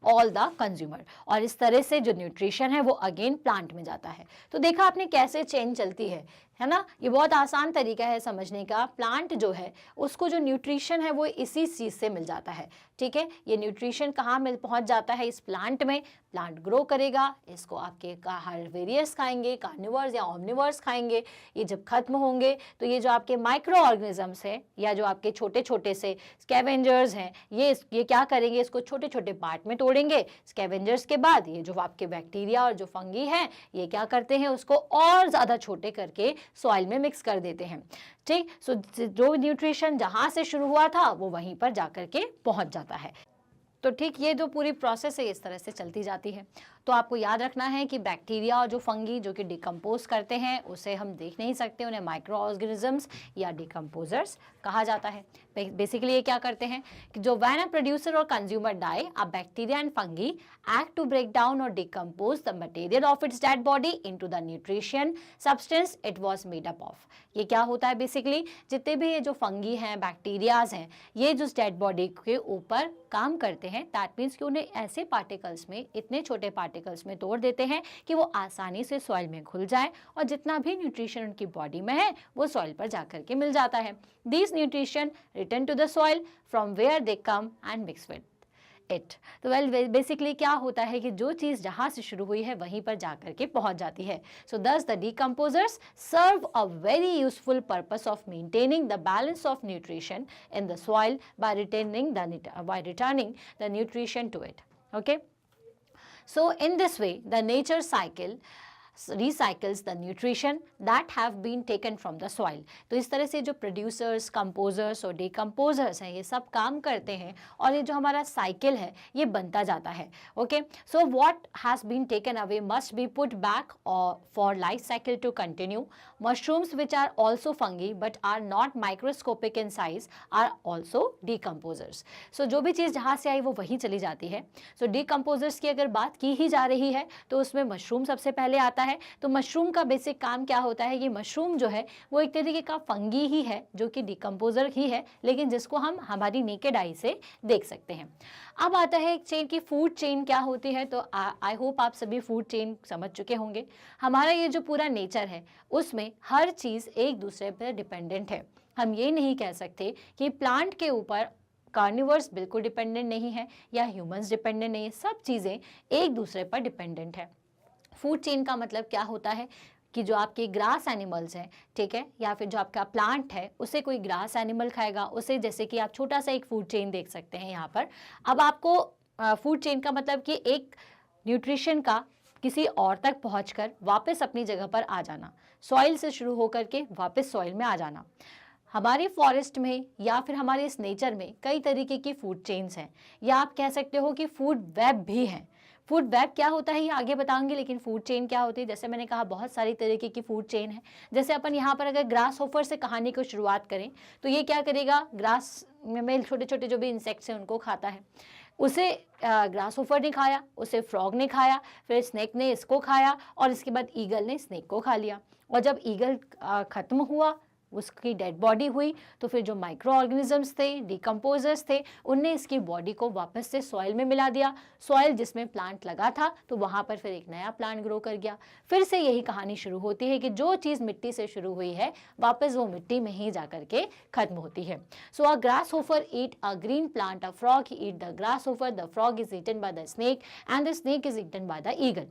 all the consumer, और इस तरह से जो न्यूट्रिशन है वो अगेन प्लांट में जाता है। तो देखा आपने कैसे चेन चलती है ना, ये बहुत आसान तरीका है समझने का। प्लांट जो है उसको जो न्यूट्रिशन है वो इसी चीज़ से मिल जाता है, ठीक है। ये न्यूट्रिशन कहाँ मिल पहुँच जाता है, इस प्लांट में। प्लांट ग्रो करेगा, इसको आपके हर्बेरियर्स खाएंगे, कार्निवर्स या ओमनिवर्स खाएंगे। ये जब खत्म होंगे तो ये जो आपके माइक्रो ऑर्गेनिजम्स हैं या जो आपके छोटे छोटे से स्कैवेंजर्स हैं, ये क्या करेंगे, इसको छोटे छोटे पार्ट में तोड़ेंगे। स्कैवेंजर्स के बाद ये जो आपके बैक्टीरिया और जो फंगी हैं, ये क्या करते हैं, उसको और ज़्यादा छोटे करके सॉइल में मिक्स कर देते हैं, ठीक। सो जो न्यूट्रिशन जहां से शुरू हुआ था वो वहीं पर जाकर के पहुंच जाता है। तो ठीक ये जो पूरी प्रोसेस है इस तरह से चलती जाती है। तो आपको याद रखना है कि बैक्टीरिया और जो फंगी जो कि डिकम्पोज करते हैं, उसे हम देख नहीं सकते, उन्हें माइक्रो ऑर्गेनिजम्स या डिकम्पोजर्स कहा जाता है। बेसिकली ये क्या करते हैं कि जो व्हेन अ प्रोड्यूसर और consumer die, a bacteria and fungi act to break down और decompose the material of its dead body into the nutrition substance it was made up of. ये क्या होता है, बेसिकली जितने भी ये जो फंगी हैं, बैक्टीरियाज हैं, ये जो डेड बॉडी के ऊपर काम करते हैं, दैट मीन्स कि उन्हें ऐसे पार्टिकल्स में, इतने छोटे पार्टिकल्स में तोड़ देते हैं कि वो आसानी से सॉइल में घुल जाए, और जितना भी न्यूट्रिशन उनकी बॉडी में है वो सॉइल पर जाकर के मिल जाता है। These nutrition return to the soil from where they come and mix with it. तो बेसिकली क्या होता है कि जो चीज़ जहाँ से शुरू हुई है वहीं पर जाकर के पहुँच जाती है। So thus the decomposers serve a very useful purpose of maintaining the balance of nutrition in the soil by returning the nutrition to it. Okay. So in this way the nature cycle recycles the nutrition that have been taken from the soil. तो इस तरह से जो producers, composers और decomposers हैं, ये सब काम करते हैं, और ये जो हमारा साइकिल है ये बनता जाता है। Okay, so what has been taken away must be put back for life cycle to continue. Mushrooms which are also fungi but are not microscopic in size are also decomposers. So जो भी चीज़ जहाँ से आई वो वहीं चली जाती है। सो decomposers की अगर बात की ही जा रही है तो उसमें मशरूम सबसे पहले आता है। तो मशरूम का बेसिक काम क्या होता है, ये मशरूम जो है वो एक तरीके का फंगी ही है, जो कि डिकम्पोजर ही है, लेकिन जिसको हम हमारी नेकेड आई से देख सकते हैं। अब आता है एक चेन की फूड चेन क्या होती है। तो आई होप आप सभी फूड चेन समझ चुके होंगे। हमारा ये जो पूरा नेचर है उसमें हर चीज़ एक दूसरे पर डिपेंडेंट है। हम ये नहीं कह सकते कि प्लांट के ऊपर कार्निवर्स बिल्कुल डिपेंडेंट नहीं है या ह्यूमंस डिपेंडेंट नहीं है, सब चीज़ें एक दूसरे पर डिपेंडेंट है। फूड चेन का मतलब क्या होता है कि जो आपके ग्रास एनिमल्स हैं, ठीक है, या फिर जो आपका प्लांट है उसे कोई ग्रास एनिमल खाएगा, उसे जैसे कि आप छोटा सा एक फूड चेन देख सकते हैं यहाँ पर। अब आपको फूड चेन का मतलब कि एक न्यूट्रिशन का किसी और तक पहुंचकर वापस अपनी जगह पर आ जाना, सॉइल से शुरू होकर के वापस सॉइल में आ जाना। हमारे फॉरेस्ट में या फिर हमारे इस नेचर में कई तरीके की फूड चेन्स हैं, या आप कह सकते हो कि फूड वेब भी हैं। फूड वेब क्या होता है ये आगे बताऊंगी, लेकिन फूड चेन क्या होती है, जैसे मैंने कहा बहुत सारी तरीके की फूड चेन है। जैसे अपन यहाँ पर अगर ग्रास होफर से कहानी को शुरुआत करें तो ये क्या करेगा, ग्रास में छोटे छोटे जो भी इंसेक्ट्स हैं उनको खाता है। उसे ग्रास होफर ने खाया, उसे फ्रॉग ने खाया, फिर स्नेक ने इसको खाया, और इसके बाद ईगल ने स्नेक को खा लिया। और जब ईगल खत्म हुआ, उसकी डेड बॉडी हुई, तो फिर जो माइक्रो ऑर्गेनिजम्स थे, डिकम्पोजर्स थे, उनने इसकी बॉडी को वापस से सॉइल में मिला दिया। सॉइल जिसमें प्लांट लगा था तो वहाँ पर फिर एक नया प्लांट ग्रो कर गया। फिर से यही कहानी शुरू होती है कि जो चीज़ मिट्टी से शुरू हुई है वापस वो मिट्टी में ही जा करके खत्म होती है। So a grasshopper eat a green plant, a frog eat the grasshopper, the frog is eaten by the snake and the snake is eaten by the eagle.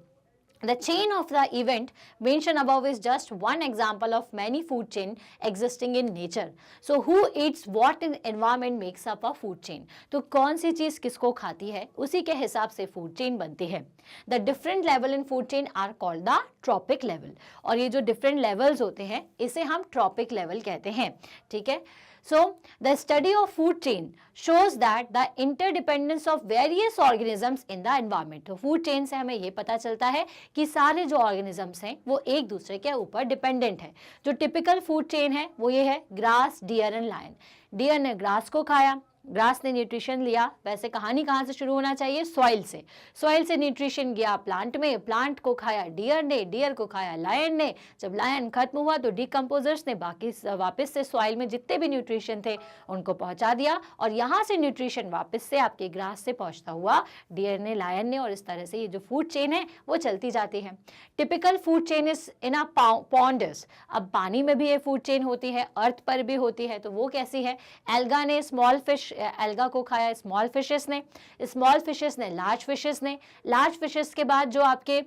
The chain of the event mentioned above is just one example of many food chain existing in nature. So who eats what in environment makes up a food chain? तो कौन सी चीज़ किसको खाती है उसी के हिसाब से food chain बनती है. The different level in food chain are called the trophic level. और ये जो different levels होते हैं इसे हम trophic level कहते हैं. ठीक है. So, the study of food chain shows that the interdependence of various organisms in the environment. तो food chain से हमें ये पता चलता है कि सारे जो organisms हैं वो एक दूसरे के ऊपर डिपेंडेंट है. जो टिपिकल फूड चेन है वो ये है grass, deer and lion. Deer ने ग्रास को खाया, ग्रास ने न्यूट्रिशन लिया. वैसे कहानी कहाँ से शुरू होना चाहिए, सॉइल से. सॉइल से न्यूट्रिशन गया प्लांट में, प्लांट को खाया डियर ने, डियर को खाया लायन ने. जब लायन खत्म हुआ तो डिकम्पोजर्स ने बाकी वापस से सॉइल में जितने भी न्यूट्रिशन थे उनको पहुंचा दिया, और यहाँ से न्यूट्रिशन वापस से आपके ग्रास से पहुंचता हुआ डियर ने, लायन ने, और इस तरह से ये जो फूड चेन है वो चलती जाती है. Typical food chain is in a ponds. अब पानी में भी ये फूड चेन होती है, अर्थ पर भी होती है. तो वो कैसी है, एल्गा ने स्मॉल फिश, एल्गा को खाया स्मॉल फिशेस ने, स्मॉल फिशेस ने लार्ज फिशेस ने. लार्ज फिशेस के बाद जो आपके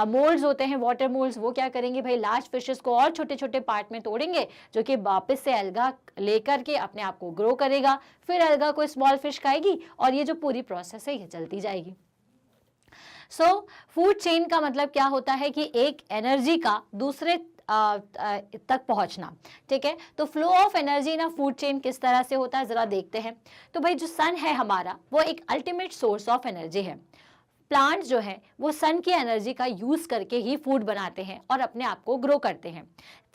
मोल्ड्स होते हैं, वाटर मोल्ड्स, वो क्या करेंगे भाई, लार्ज फिशेस को और छोटे छोटे पार्ट में तोड़ेंगे जो कि वापस से एल्गा लेकर के अपने आप को ग्रो करेगा. फिर एल्गा को स्मॉल फिश खाएगी और ये जो पूरी प्रोसेस है ये चलती जाएगी. सो फूड चेन का मतलब क्या होता है कि एक एनर्जी का दूसरे तक पहुंचना. ठीक है. तो फ्लो ऑफ एनर्जी ना फूड चेन किस तरह से होता है जरा देखते हैं. तो भाई जो सन है हमारा वो एक अल्टीमेट सोर्स ऑफ एनर्जी है. प्लांट जो है वो सन की एनर्जी का यूज करके ही फूड बनाते हैं और अपने आप को ग्रो करते हैं.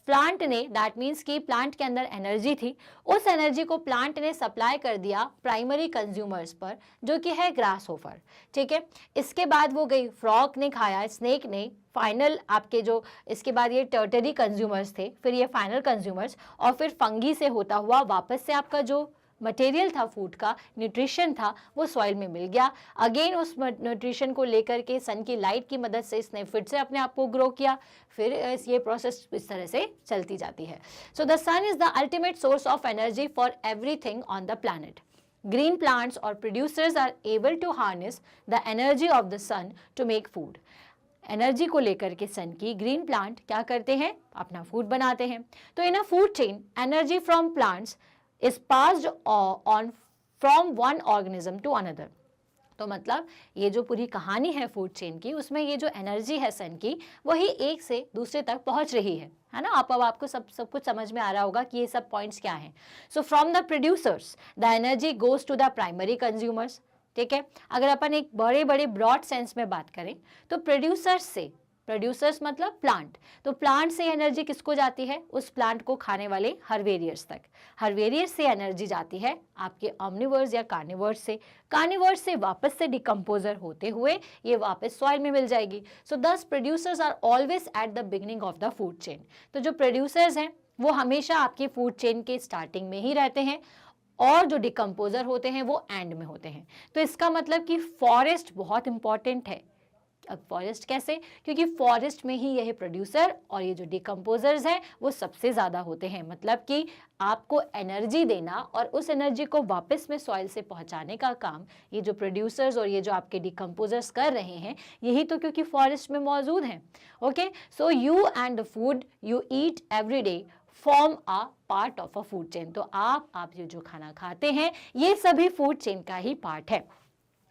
प्लांट ने, दैट मीन्स कि प्लांट के अंदर एनर्जी थी, उस एनर्जी को प्लांट ने सप्लाई कर दिया प्राइमरी कंज्यूमर्स पर जो कि है ग्रास होफर. ठीक है. इसके बाद वो गई, फ्रॉग ने खाया, स्नेक ने, फाइनल आपके जो इसके बाद ये टर्टरी कंज्यूमर्स थे, फिर ये फाइनल कंज्यूमर्स, और फिर फंगी से होता हुआ वापस से आपका जो मटेरियल था फूड का, न्यूट्रिशन था, वो सॉइल में मिल गया. अगेन उस न्यूट्रिशन को लेकर के सन की लाइट की मदद से इसने फिर से अपने आप को ग्रो किया. फिर ये प्रोसेस इस तरह से चलती जाती है. So the sun is the ultimate source of energy for everything on the planet. Green plants or producers are able to harness the energy of the sun to make food. Energy को लेकर के सन की green plant क्या करते हैं, अपना food बनाते हैं. तो in a food chain energy from plants is passed on from one organism to another. तो मतलब ये जो पूरी कहानी है फूड चेन की, उसमें ये जो एनर्जी है सन की वही एक से दूसरे तक पहुंच रही है ना. आपको सब कुछ समझ में आ रहा होगा कि ये सब पॉइंट्स क्या हैं. So from the producers the energy goes to the primary consumers. ठीक है. अगर अपन एक बड़े बड़े ब्रॉड सेंस में बात करें तो प्रोड्यूसर्स से, प्रोड्यूसर्स मतलब प्लांट, तो प्लांट से एनर्जी किसको जाती है, उस प्लांट को खाने वाले हर्वेरियर्स तक. हर्वेरियर्स से एनर्जी जाती है आपके ऑम्निवर्स या कार्निवर्स से. कार्निवर्स से वापस से डिकम्पोजर होते हुए ये वापस सॉइल में मिल जाएगी. So thus producers are always at the beginning of the food chain. तो जो प्रोड्यूसर्स हैं वो हमेशा आपकी फूड चेन के स्टार्टिंग में ही रहते हैं और जो डिकम्पोजर होते हैं वो एंड में होते हैं. तो इसका मतलब कि फॉरेस्ट बहुत इंपॉर्टेंट है. अब फॉरेस्ट कैसे, क्योंकि फॉरेस्ट में ही यह प्रोड्यूसर और ये जो डिकम्पोजर्स हैं वो सबसे ज़्यादा होते हैं. मतलब कि आपको एनर्जी देना और उस एनर्जी को वापस में सॉइल से पहुंचाने का काम ये जो प्रोड्यूसर्स और ये जो आपके डिकम्पोजर्स कर रहे हैं, यही तो क्योंकि फॉरेस्ट में मौजूद हैं. Okay. So you and the food you eat every day form a part of a food chain. तो आप ये जो खाना खाते हैं ये सभी फूड चेन का ही पार्ट है.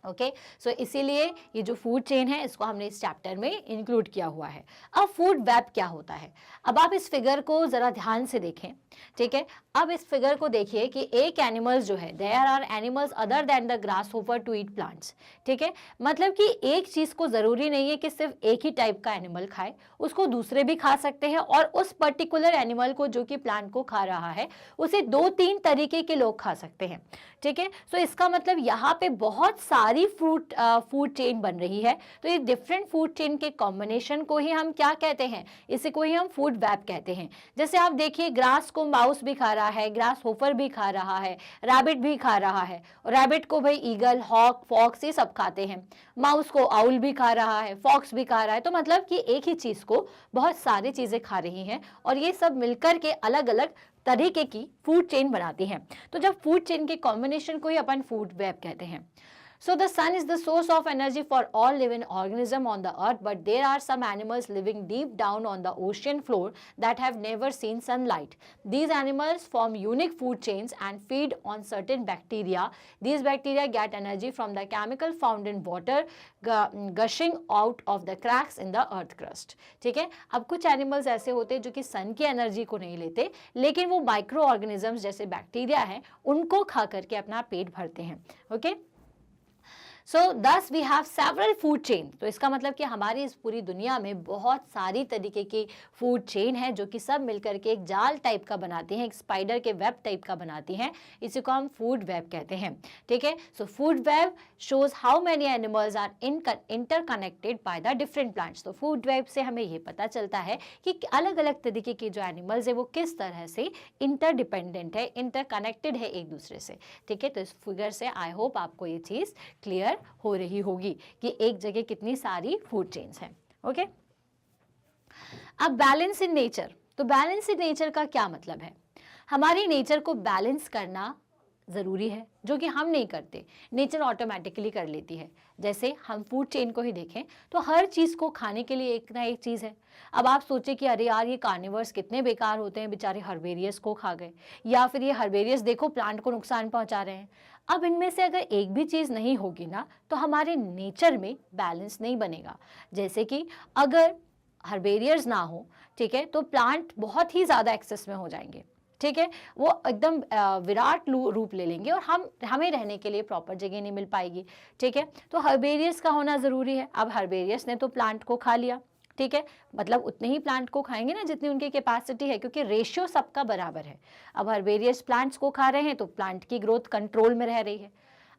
ओके सो इसीलिए ये जो फूड चेन है इसको हमने इस चैप्टर में इंक्लूड किया हुआ है। अब फूड वेब क्या होता है, अब आप इस फिगर को जरा ध्यान से देखें, ठीक है। अब इस फिगर को देखिए कि एक एनिमल्स जो है, there are animals other than the grasshopper to eat plants, ठीक है। मतलब कि एक चीज को जरूरी नहीं है कि सिर्फ एक ही टाइप का एनिमल खाए, उसको दूसरे भी खा सकते हैं, और उस पर्टिकुलर एनिमल को जो कि प्लांट को खा रहा है उसे 2-3 तरीके के लोग खा सकते हैं, ठीक है। सो इसका मतलब यहाँ पे बहुत सारी फूड चेन बन रही है। तो ये डिफरेंट फूड चेन के कॉम्बिनेशन को ही हम क्या कहते हैं, इसी को ही हम फूड वेब कहते हैं। जैसे आप देखिए ग्रास को माउस भी खा रहा है, ग्रास होपर भी खा रहा है, रैबिट भी खा रहा है, और रैबिट को भाई ईगल, हॉक, फॉक्स ये सब खाते हैं, माउस को आउल भी खा रहा है, फॉक्स भी खा रहा है। तो मतलब कि एक ही चीज को बहुत सारी चीजें खा रही हैं, और ये सब मिलकर के अलग अलग तरीके की फूड चेन बनाती हैं। तो जब फूड चेन के कॉम्बिनेशन को ही अपन फूड वेब कहते हैं। So the sun is the source of energy for all living organism on the earth, but there are some animals living deep down on the ocean floor that have never seen sunlight. These animals form unique food chains and feed on certain bacteria. These bacteria get energy from the chemical found in water gushing out of the cracks in the earth crust. ठीक है, अब कुछ animals ऐसे होते हैं जो कि सन की एनर्जी को नहीं लेते, लेकिन वो माइक्रो ऑर्गेनिजम्स जैसे बैक्टीरिया हैं उनको खा करके अपना पेट भरते हैं। Okay so thus we have several food chain. तो इसका मतलब कि हमारी इस पूरी दुनिया में बहुत सारी तरीके की फूड चेन है जो कि सब मिलकर के एक जाल टाइप का बनाती हैं, एक स्पाइडर के वेब टाइप का बनाती हैं। इसी को हम फूड वेब कहते हैं, ठीक है। So food web shows how many animals are interconnected by the different plants. तो फूड वेब से हमें ये पता चलता है कि अलग अलग तरीके के जो एनिमल्स है वो किस तरह से इंटरडिपेंडेंट है, इंटरकनेक्टेड है एक दूसरे से, ठीक है। तो इस फिगर से आई होप आपको ये चीज़ क्लियर हो रही होगी कि एक जगह कितनी सारी फूड चेन्स हैं। ओके अब बैलेंस इन नेचर। तो बैलेंस इन नेचर का क्या मतलब है, हमारी नेचर को बैलेंस करना ज़रूरी है, जो कि हम नहीं करते, नेचर ऑटोमेटिकली कर लेती है। जैसे हम फूड चेन को ही देखें तो हर चीज़ को खाने के लिए एक ना एक चीज़ है। अब आप सोचें कि अरे यार ये कार्निवर्स कितने बेकार होते हैं, बेचारे हर्बेरियस को खा गए, या फिर ये हर्बेरियस देखो प्लांट को नुकसान पहुंचा रहे हैं। अब इनमें से अगर एक भी चीज़ नहीं होगी ना तो हमारे नेचर में बैलेंस नहीं बनेगा। जैसे कि अगर हर्बेरियर्स ना हो, ठीक है, तो प्लांट बहुत ही ज़्यादा एक्सेस में हो जाएंगे, ठीक है, वो एकदम विराट रूप ले लेंगे और हमें रहने के लिए प्रॉपर जगह नहीं मिल पाएगी, ठीक है। तो हर्बेरियस का होना ज़रूरी है। अब हर्बेरियस ने तो प्लांट को खा लिया, ठीक है, मतलब उतने ही प्लांट को खाएंगे ना जितनी उनकी कैपेसिटी है, क्योंकि रेशियो सबका बराबर है। अब हर्बेरियस प्लांट्स को खा रहे हैं तो प्लांट की ग्रोथ कंट्रोल में रह रही है।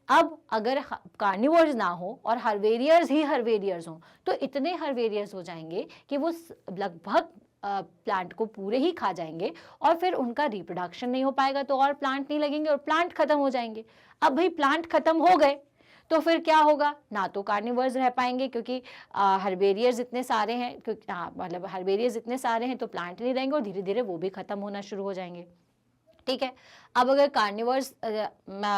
अब अगर कार्निवर्स ना हो और हर्बेरियर्स ही हर्बेरियर्स हों तो इतने हर्बेरियर्स हो जाएंगे कि वो लगभग प्लांट को पूरे ही खा जाएंगे, और फिर उनका रिप्रोडक्शन नहीं हो पाएगा तो और प्लांट नहीं लगेंगे और प्लांट खत्म हो जाएंगे। अब भाई प्लांट खत्म हो गए तो फिर क्या होगा, ना तो कार्निवर्स रह पाएंगे क्योंकि हर्बेरियर्स इतने सारे हैं, क्योंकि मतलब हर्बेरियर्स इतने सारे हैं तो प्लांट नहीं रहेंगे और धीरे धीरे वो भी खत्म होना शुरू हो जाएंगे, ठीक है। अब अगर कार्निवर्स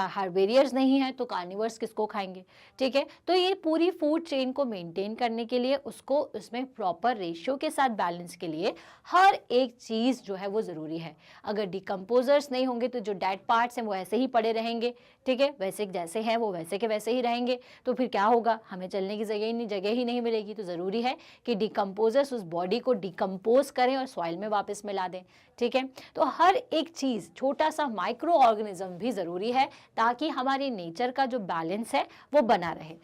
हर्बेरियर्स नहीं है तो कार्निवर्स किसको खाएंगे, ठीक है। तो ये पूरी फूड चेन को मेंटेन करने के लिए, उसको उसमें प्रॉपर रेशियो के साथ बैलेंस के लिए हर एक चीज़ जो है वो ज़रूरी है। अगर डिकम्पोजर्स नहीं होंगे तो जो डेड पार्ट्स हैं वो ऐसे ही पड़े रहेंगे, ठीक है, वैसे जैसे हैं वो वैसे के वैसे ही रहेंगे। तो फिर क्या होगा, हमें चलने की जगह ही नहीं मिलेगी। तो ज़रूरी है कि डिकम्पोजर्स उस बॉडी को डिकम्पोज करें और सॉइल में वापस मिला दें, ठीक है। तो हर एक चीज़, छोटा सा माइक्रो ऑर्गेनिज्म भी ज़रूरी है ताकि हमारी नेचर का जो बैलेंस है वो बना रहे।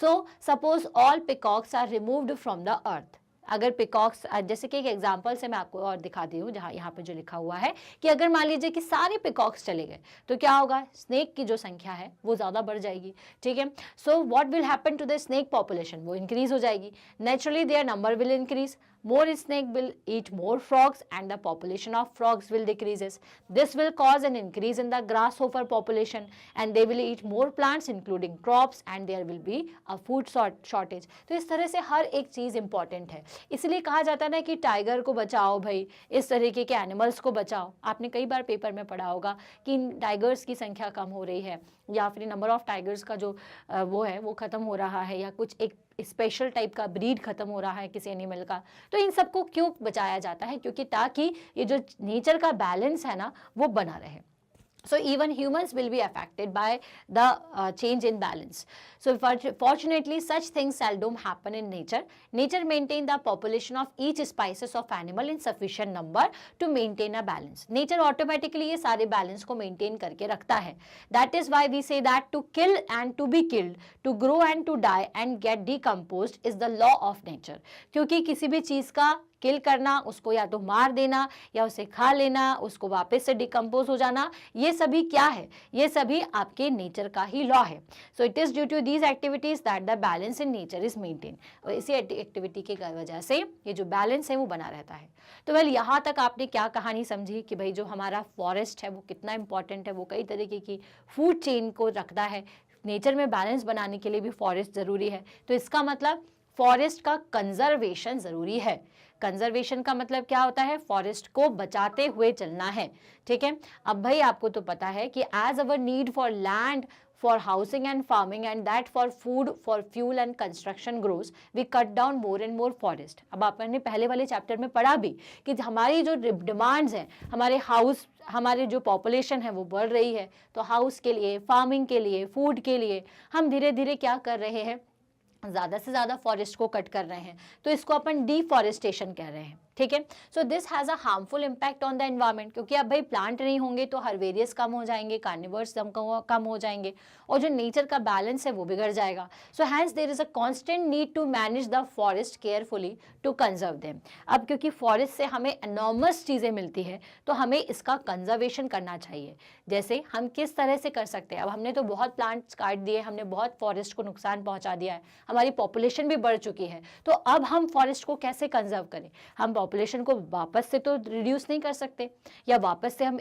So suppose all peacocks are removed from the earth. अगर पिकॉक्स, जैसे कि एक एग्जांपल से मैं आपको और दिखाती हूँ, जहाँ यहाँ पे जो लिखा हुआ है कि अगर मान लीजिए कि सारे पिकॉक्स चले गए तो क्या होगा, स्नेक की जो संख्या है वो ज़्यादा बढ़ जाएगी, ठीक है। So what will happen to the snake population, वो इंक्रीज हो जाएगी, naturally their number will increase, more snake will eat more frogs and the population of frogs will decreases. This will cause an increase in the grasshopper population and they will eat more plants including crops and there will be a food shortage. तो इस तरह से हर एक चीज़ important है, इसलिए कहा जाता है ना कि टाइगर को बचाओ भाई, इस तरीके के एनिमल्स को बचाओ। आपने कई बार पेपर में पढ़ा होगा कि टाइगर्स की संख्या कम हो रही है, या फिर नंबर ऑफ टाइगर्स का जो वो है वो ख़त्म हो रहा है, या कुछ एक स्पेशल टाइप का ब्रीड खत्म हो रहा है किसी एनिमल का। तो इन सबको क्यों बचाया जाता है, क्योंकि ताकि ये जो नेचर का बैलेंस है ना वो बना रहे। So even humans will be affected by the change in balance. So fortunately such things seldom happen in nature. Nature maintain the population of each species of animal in sufficient number to maintain a balance. Nature automatically ये सारे balance को maintain करके रखता है. That is why we say that to kill and to be killed, to grow and to die and get decomposed is the law of nature. क्योंकि किसी भी चीज का किल करना, उसको या तो मार देना या उसे खा लेना, उसको वापस से डिकम्पोज हो जाना, ये सभी क्या है? ये सभी आपके नेचर का ही लॉ है. So it is due to these activities that the balance in nature is maintain. और इसी एक्टिविटी की वजह से ये जो बैलेंस है वो बना रहता है. तो वेल यहाँ तक आपने क्या कहानी समझी कि भाई जो हमारा फॉरेस्ट है वो कितना इंपॉर्टेंट है, वो कई तरीके की फूड चेन को रखता है. नेचर में बैलेंस बनाने के लिए भी फॉरेस्ट ज़रूरी है. तो इसका मतलब फॉरेस्ट का कंजर्वेशन ज़रूरी है. कंजर्वेशन का मतलब क्या होता है? फॉरेस्ट को बचाते हुए चलना है. ठीक है. अब भाई आपको तो पता है कि as our need for land for housing and farming and that for food, for fuel and construction grows, we cut down more and more forest. अब आपने पहले वाले चैप्टर में पढ़ा भी कि हमारी जो डिमांड्स हैं, हमारे जो पॉपुलेशन है वो बढ़ रही है. तो हाउस के लिए, फार्मिंग के लिए, फूड के लिए हम धीरे धीरे क्या कर रहे हैं? ज़्यादा से ज़्यादा फॉरेस्ट को कट कर रहे हैं. तो इसको अपन डिफॉरेस्टेशन कह रहे हैं. ठीक है. So this has a harmful impact on the environment, क्योंकि अब भाई प्लांट नहीं होंगे तो हर्बेरियस कम हो जाएंगे, कार्निवर्स कम हो जाएंगे और जो नेचर का बैलेंस है वो बिगड़ जाएगा. So hence there is a constant need to manage the forest carefully to conserve them. अब क्योंकि फॉरेस्ट से हमें एनॉर्मस चीज़ें मिलती है तो हमें इसका कंजर्वेशन करना चाहिए. जैसे हम किस तरह से कर सकते हैं? अब हमने तो बहुत प्लांट्स काट दिए, हमने बहुत फॉरेस्ट को नुकसान पहुंचा दिया है, हमारी पॉपुलेशन भी बढ़ चुकी है. तो अब हम फॉरेस्ट को कैसे कंजर्व करें? हम पॉपुलेशन को वापस से तो रिड्यूस नहीं कर सकते या वापस से हम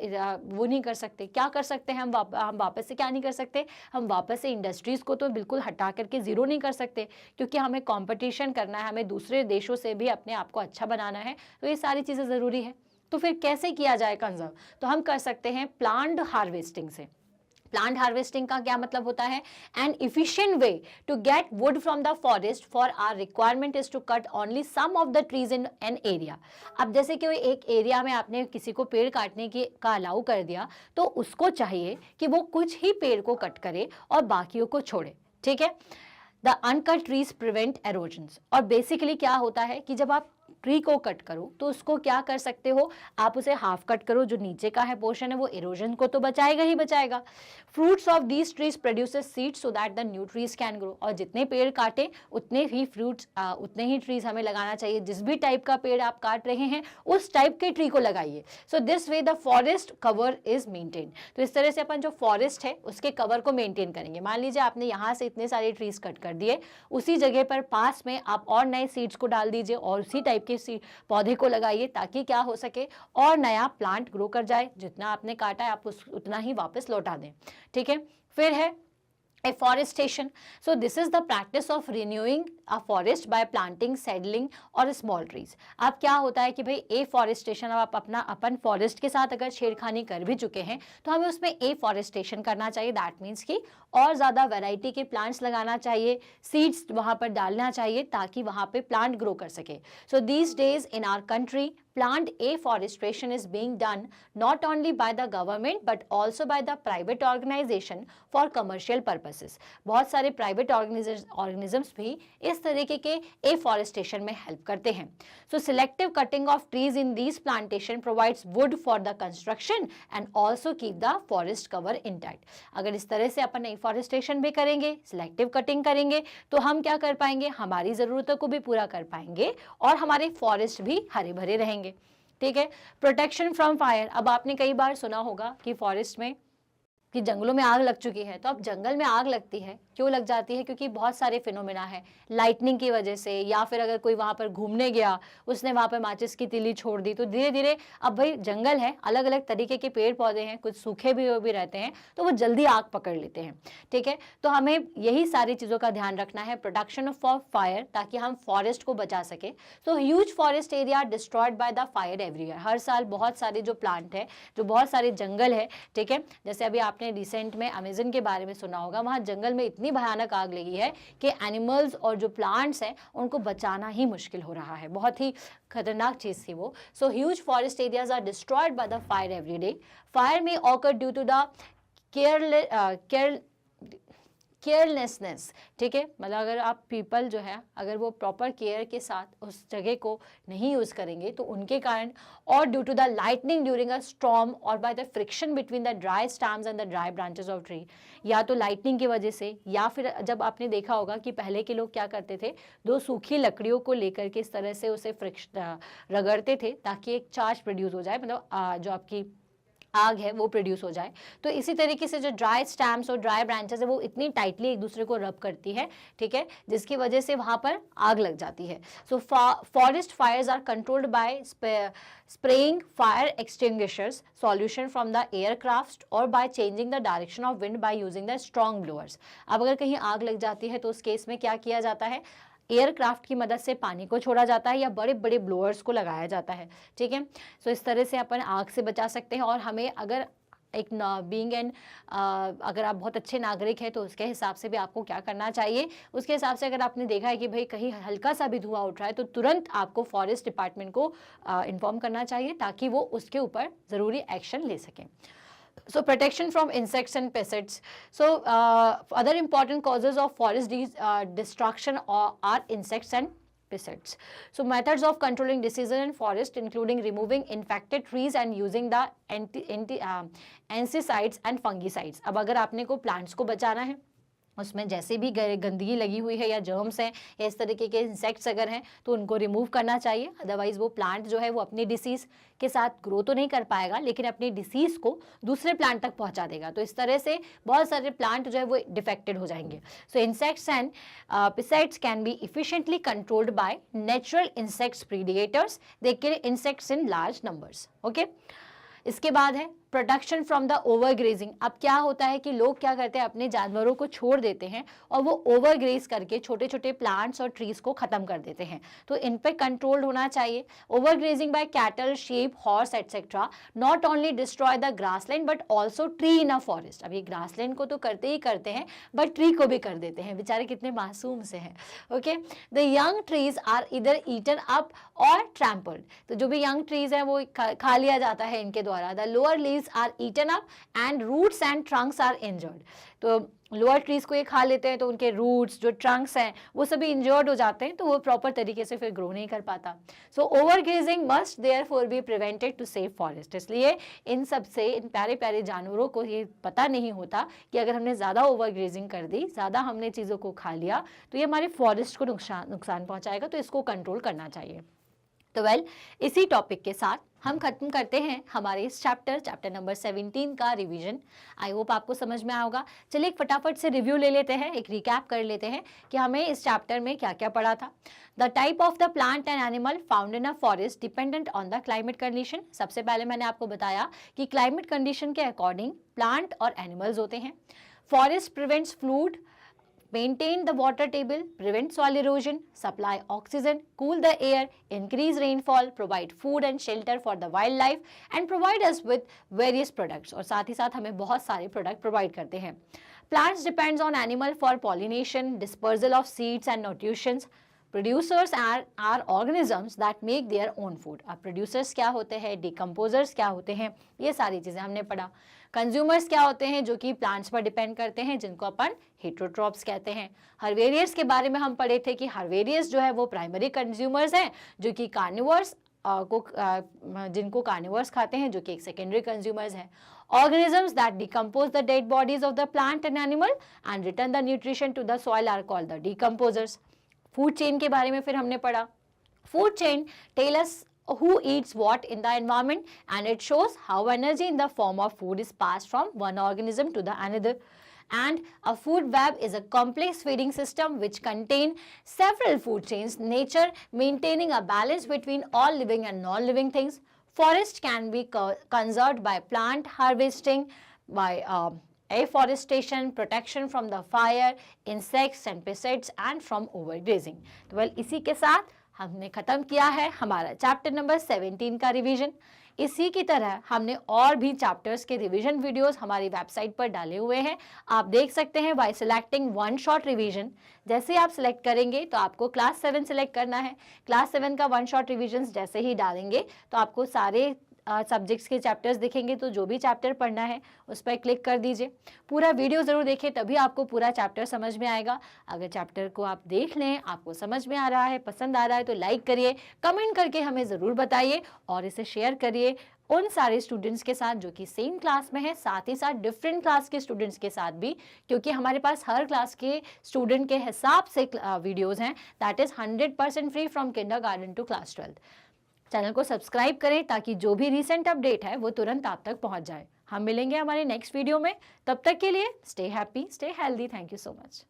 वो नहीं कर सकते. क्या कर सकते हैं हम वापस से क्या नहीं कर सकते? हम वापस से इंडस्ट्रीज को तो बिल्कुल हटा करके जीरो नहीं कर सकते, क्योंकि हमें कंपटीशन करना है, हमें दूसरे देशों से भी अपने आप को अच्छा बनाना है. तो ये सारी चीज़ें ज़रूरी है. तो फिर कैसे किया जाए कंजर्व? तो हम कर सकते हैं प्लांट हार्वेस्टिंग से. प्लांट हार्वेस्टिंग का क्या मतलब होता है? An efficient way to get wood from the forest for our requirement is to cut only some of the trees in an area. अब जैसे कि एक एरिया में आपने किसी को पेड़ काटने की का अलाउ कर दिया, तो उसको चाहिए कि वो कुछ ही पेड़ को कट करे और बाकियों को छोड़े. ठीक है. The uncut trees prevent erosions. और बेसिकली क्या होता है कि जब आप ट्री को कट करो तो उसको क्या कर सकते हो? आप उसे हाफ कट करो, जो नीचे का है पोर्शन है वो इरोजन को तो बचाएगा ही बचाएगा. Fruits of these trees produces seeds so that the new trees can grow. और जितने पेड़ काटे उतने ही फ्रूट्स, उतने ही ट्रीज हमें लगाना चाहिए. जिस भी टाइप का पेड़ आप काट रहे हैं उस टाइप के ट्री को लगाइए. So this way the forest cover is maintain. तो इस तरह से अपन जो फॉरेस्ट है उसके कवर को मेंटेन करेंगे. मान लीजिए आपने यहाँ से इतने सारे ट्रीज कट कर दिए, उसी जगह पर पास में आप और नए सीड्स को डाल दीजिए और उसी टाइप के पौधे को लगाइए, ताकि क्या हो सके और नया प्लांट ग्रो कर जाए. जितना आपने काटा है आप उतना ही वापस लौटा दें. ठीक है. फिर है afforestation. So this is the practice of renewing a forest by planting, seedling और small trees. अब क्या होता है कि भाई afforestation, अब आप अपन फॉरेस्ट के साथ अगर छेड़खानी कर भी चुके हैं तो हमें उसमें afforestation करना चाहिए. दैट मीन्स कि और ज़्यादा वैरायटी के प्लांट्स लगाना चाहिए, सीड्स वहाँ पर डालना चाहिए ताकि वहाँ पे प्लांट ग्रो कर सके. So these days in our country plant afforestation is being done not only by the government but also by the private organization for commercial purposes. बहुत सारे private organisms भी इस तरीके के afforestation में help करते हैं. So selective cutting of trees in these plantation provides wood for the construction and also keep the forest cover intact. अगर इस तरह से अपन afforestation भी करेंगे, selective cutting करेंगे, तो हम क्या कर पाएंगे? हमारी ज़रूरतों को भी पूरा कर पाएंगे और हमारे फॉरेस्ट भी हरे भरे रहेंगे. ठीक है. Protection from fire. अब आपने कई बार सुना होगा कि फॉरेस्ट में कि जंगलों में आग लग चुकी है. तो अब जंगल में आग लगती है, क्यों लग जाती है? क्योंकि बहुत सारे फिनोमेना है, लाइटनिंग की वजह से, या फिर अगर कोई वहाँ पर घूमने गया, उसने वहाँ पर माचिस की तीली छोड़ दी, तो धीरे धीरे अब भाई जंगल है, अलग अलग तरीके के पेड़ पौधे हैं, कुछ सूखे भी रहते हैं, तो वो जल्दी आग पकड़ लेते हैं. ठीक है. तो हमें यही सारी चीज़ों का ध्यान रखना है, प्रोटेक्शन ऑफ फायर, ताकि हम फॉरेस्ट को बचा सके. So huge forest area destroyed by the fire every year. हर साल बहुत सारे जो प्लांट है, जो बहुत सारे जंगल है, ठीक है, जैसे अभी आप आपने रिसेंट में अमेजन के बारे में सुना होगा, वहाँ जंगल में इतनी भयानक आग लगी है कि एनिमल्स और जो प्लांट्स हैं उनको बचाना ही मुश्किल हो रहा है। बहुत ही खतरनाक चीज़ थी वो। So huge forest areas are destroyed by the fire every day. Fire में occur due to the carelessness, ठीक है, मतलब अगर आप पीपल जो है अगर वो प्रॉपर केयर के साथ उस जगह को नहीं यूज़ करेंगे तो उनके कारण, और due to the lightning during a storm और by the friction between the dry stems and the dry branches of tree, या तो लाइटनिंग की वजह से, या फिर जब आपने देखा होगा कि पहले के लोग क्या करते थे, दो सूखी लकड़ियों को लेकर के इस तरह से उसे फ्रिक्शन रगड़ते थे ताकि एक चार्ज प्रोड्यूस हो जाए, मतलब जो आपकी आग है वो प्रोड्यूस हो जाए। तो इसी तरीके से जो ड्राई स्टैम्स और ड्राई ब्रांचेस है वो इतनी टाइटली एक दूसरे को रब करती है, ठीक है, जिसकी वजह से वहाँ पर आग लग जाती है। So forest fires are controlled by spraying fire extinguishers solution from the aircraft or by changing the direction of wind by using the strong blowers। अब अगर कहीं आग लग जाती है तो उस केस में क्या किया जाता है, एयरक्राफ्ट की मदद से पानी को छोड़ा जाता है या बड़े बड़े ब्लोअर्स को लगाया जाता है, ठीक है। सो इस तरह से अपन आग से बचा सकते हैं। और हमें अगर एक बीइंग एन अगर आप बहुत अच्छे नागरिक हैं तो उसके हिसाब से भी आपको क्या करना चाहिए, उसके हिसाब से अगर आपने देखा है कि भाई कहीं हल्का सा भी धुआं उठ रहा है तो तुरंत आपको फॉरेस्ट डिपार्टमेंट को इन्फॉर्म करना चाहिए ताकि वो उसके ऊपर ज़रूरी एक्शन ले सकें। So protection from insects and pests. So other important causes of forest destruction are insects and pests. So methods of controlling diseases in forest including removing infected trees and using the insecticides and fungicides। अब अगर आपने को plants को बचाना है, उसमें जैसे भी गंदगी लगी हुई है या जर्म्स हैं या इस तरीके के इंसेक्ट्स अगर हैं तो उनको रिमूव करना चाहिए, अदरवाइज वो प्लांट जो है वो अपनी डिसीज़ के साथ ग्रो तो नहीं कर पाएगा लेकिन अपनी डिसीज़ को दूसरे प्लांट तक पहुंचा देगा। तो इस तरह से बहुत सारे प्लांट जो है वो डिफेक्टेड हो जाएंगे। So insects and pesticides can be efficiently controlled by natural insects predators, they kill insects in large numbers. Okay, इसके बाद है प्रोटेक्शन फ्रॉम द ओवरग्रेजिंग। अब क्या होता है कि लोग क्या करते हैं, अपने जानवरों को छोड़ देते हैं और वो ओवरग्रेज करके छोटे छोटे प्लांट्स और ट्रीज को खत्म कर देते हैं, तो इन पे कंट्रोल होना चाहिए। Overgrazing by cattle, sheep, horse etcetera not only destroy the grassland but also tree in a forest. अब ये ग्रासलैंड को तो करते ही करते हैं बट ट्री को भी कर देते हैं, बेचारे कितने मासूम से हैं। Okay, the young trees are either eaten up और ट्रैम्पल्ड, तो जो भी यंग ट्रीज हैं वो खा लिया जाता है इनके द्वारा। The lower leaves are eaten up and roots and trunks are injured। तो लोअर ट्रीज को ये खा लेते हैं तो उनके रूट्स जो ट्रंक्स हैं वो सभी इंजर्ड हो जाते हैं, तो वो प्रॉपर तरीके से फिर ग्रो नहीं कर पाता। So overgrazing must therefore be prevented to save forest. इसलिए इन सब से इन प्यारे प्यारे जानवरों को ये पता नहीं होता कि अगर हमने ज़्यादा ओवरग्रेजिंग कर दी, ज़्यादा हमने चीज़ों को खा लिया तो ये हमारे फॉरेस्ट को नुकसान पहुँचाएगा, तो इसको कंट्रोल करना चाहिए। तो इसी टॉपिक के साथ हम खत्म करते हैं हमारे इस चैप्टर नंबर 17 का रिवीजन। आई होप आपको समझ में आएगा। चलिए एक फटाफट से रिव्यू ले लेते हैं, एक रिकैप कर लेते हैं कि हमें इस चैप्टर में क्या क्या पढ़ा था। The type of the plant and animal found in a forest dependent on the climate condition. सबसे पहले मैंने आपको बताया कि क्लाइमेट कंडीशन के अकॉर्डिंग प्लांट और एनिमल्स होते हैं। Forest prevents fluid, maintain the water table, prevent soil erosion, supply oxygen, cool the air, increase rainfall, provide food and shelter for the wildlife and provide us with various products। और साथ ही साथ हमें बहुत सारे product provide करते हैं। Plants depends on animal for pollination, dispersal of seeds and nutrients। Producers are organisms that make their own food। अब producers क्या होते हैं, decomposers क्या होते हैं, ये सारी चीज़ें हमने पढ़ा। कंज्यूमर्स क्या होते हैं, जो कि प्लांट्स पर डिपेंड करते हैं, जिनको अपन हेटरोट्रॉप्स कहते हैं। हर्वेरियर्स के बारे में हम पढ़े थे कि हर्वेरियर्स जो है वो प्राइमरी कंज्यूमर्स हैं, जो कि कार्निवर्स जिनको कार्निवर्स खाते हैं, जो कि एक सेकेंडरी कंज्यूमर्स हैं। Organisms that decompose the dead bodies of the plant and animal and return the nutrition to the soil are called the decomposers। Food chain के बारे में फिर हमने पढ़ा। Food chain tell us who eats what in the environment and it shows how energy in the form of food is passed from one organism to the another। And a food web is a complex feeding system which contain several food chains, nature maintaining a balance between all living and non-living things। Forest can be conserved by plant harvesting, by afforestation, protection from the fire, insects and pests and from overgrazing। तो इसी के साथ हमने खत्म किया है हमारा chapter number 17 का रिवीजन। इसी की तरह हमने और भी चैप्टर्स के रिवीजन वीडियोस हमारी वेबसाइट पर डाले हुए हैं, आप देख सकते हैं। Bye selecting one shot revision, जैसे आप सिलेक्ट करेंगे तो आपको क्लास 7 सिलेक्ट करना है। क्लास 7 का वन शॉट रिवीजन जैसे ही डालेंगे तो आपको सारे सब्जेक्ट्स के चैप्टर्स दिखेंगे, तो जो भी चैप्टर पढ़ना है उस पर क्लिक कर दीजिए। पूरा वीडियो ज़रूर देखें, तभी आपको पूरा चैप्टर समझ में आएगा। अगर चैप्टर को आप देख लें, आपको समझ में आ रहा है, पसंद आ रहा है, तो लाइक करिए, कमेंट करके हमें ज़रूर बताइए और इसे शेयर करिए उन सारे स्टूडेंट्स के साथ जो कि सेम क्लास में है, साथ ही साथ डिफरेंट क्लास के स्टूडेंट्स के साथ भी, क्योंकि हमारे पास हर क्लास के स्टूडेंट के हिसाब से वीडियोज़ हैं। That is 100% free from kindergarten to class 12। Channel को सब्सक्राइब करें ताकि जो भी रीसेंट अपडेट है वो तुरंत आप तक पहुंच जाए। हम मिलेंगे हमारे नेक्स्ट वीडियो में, तब तक के लिए stay happy, stay healthy. Thank you so much.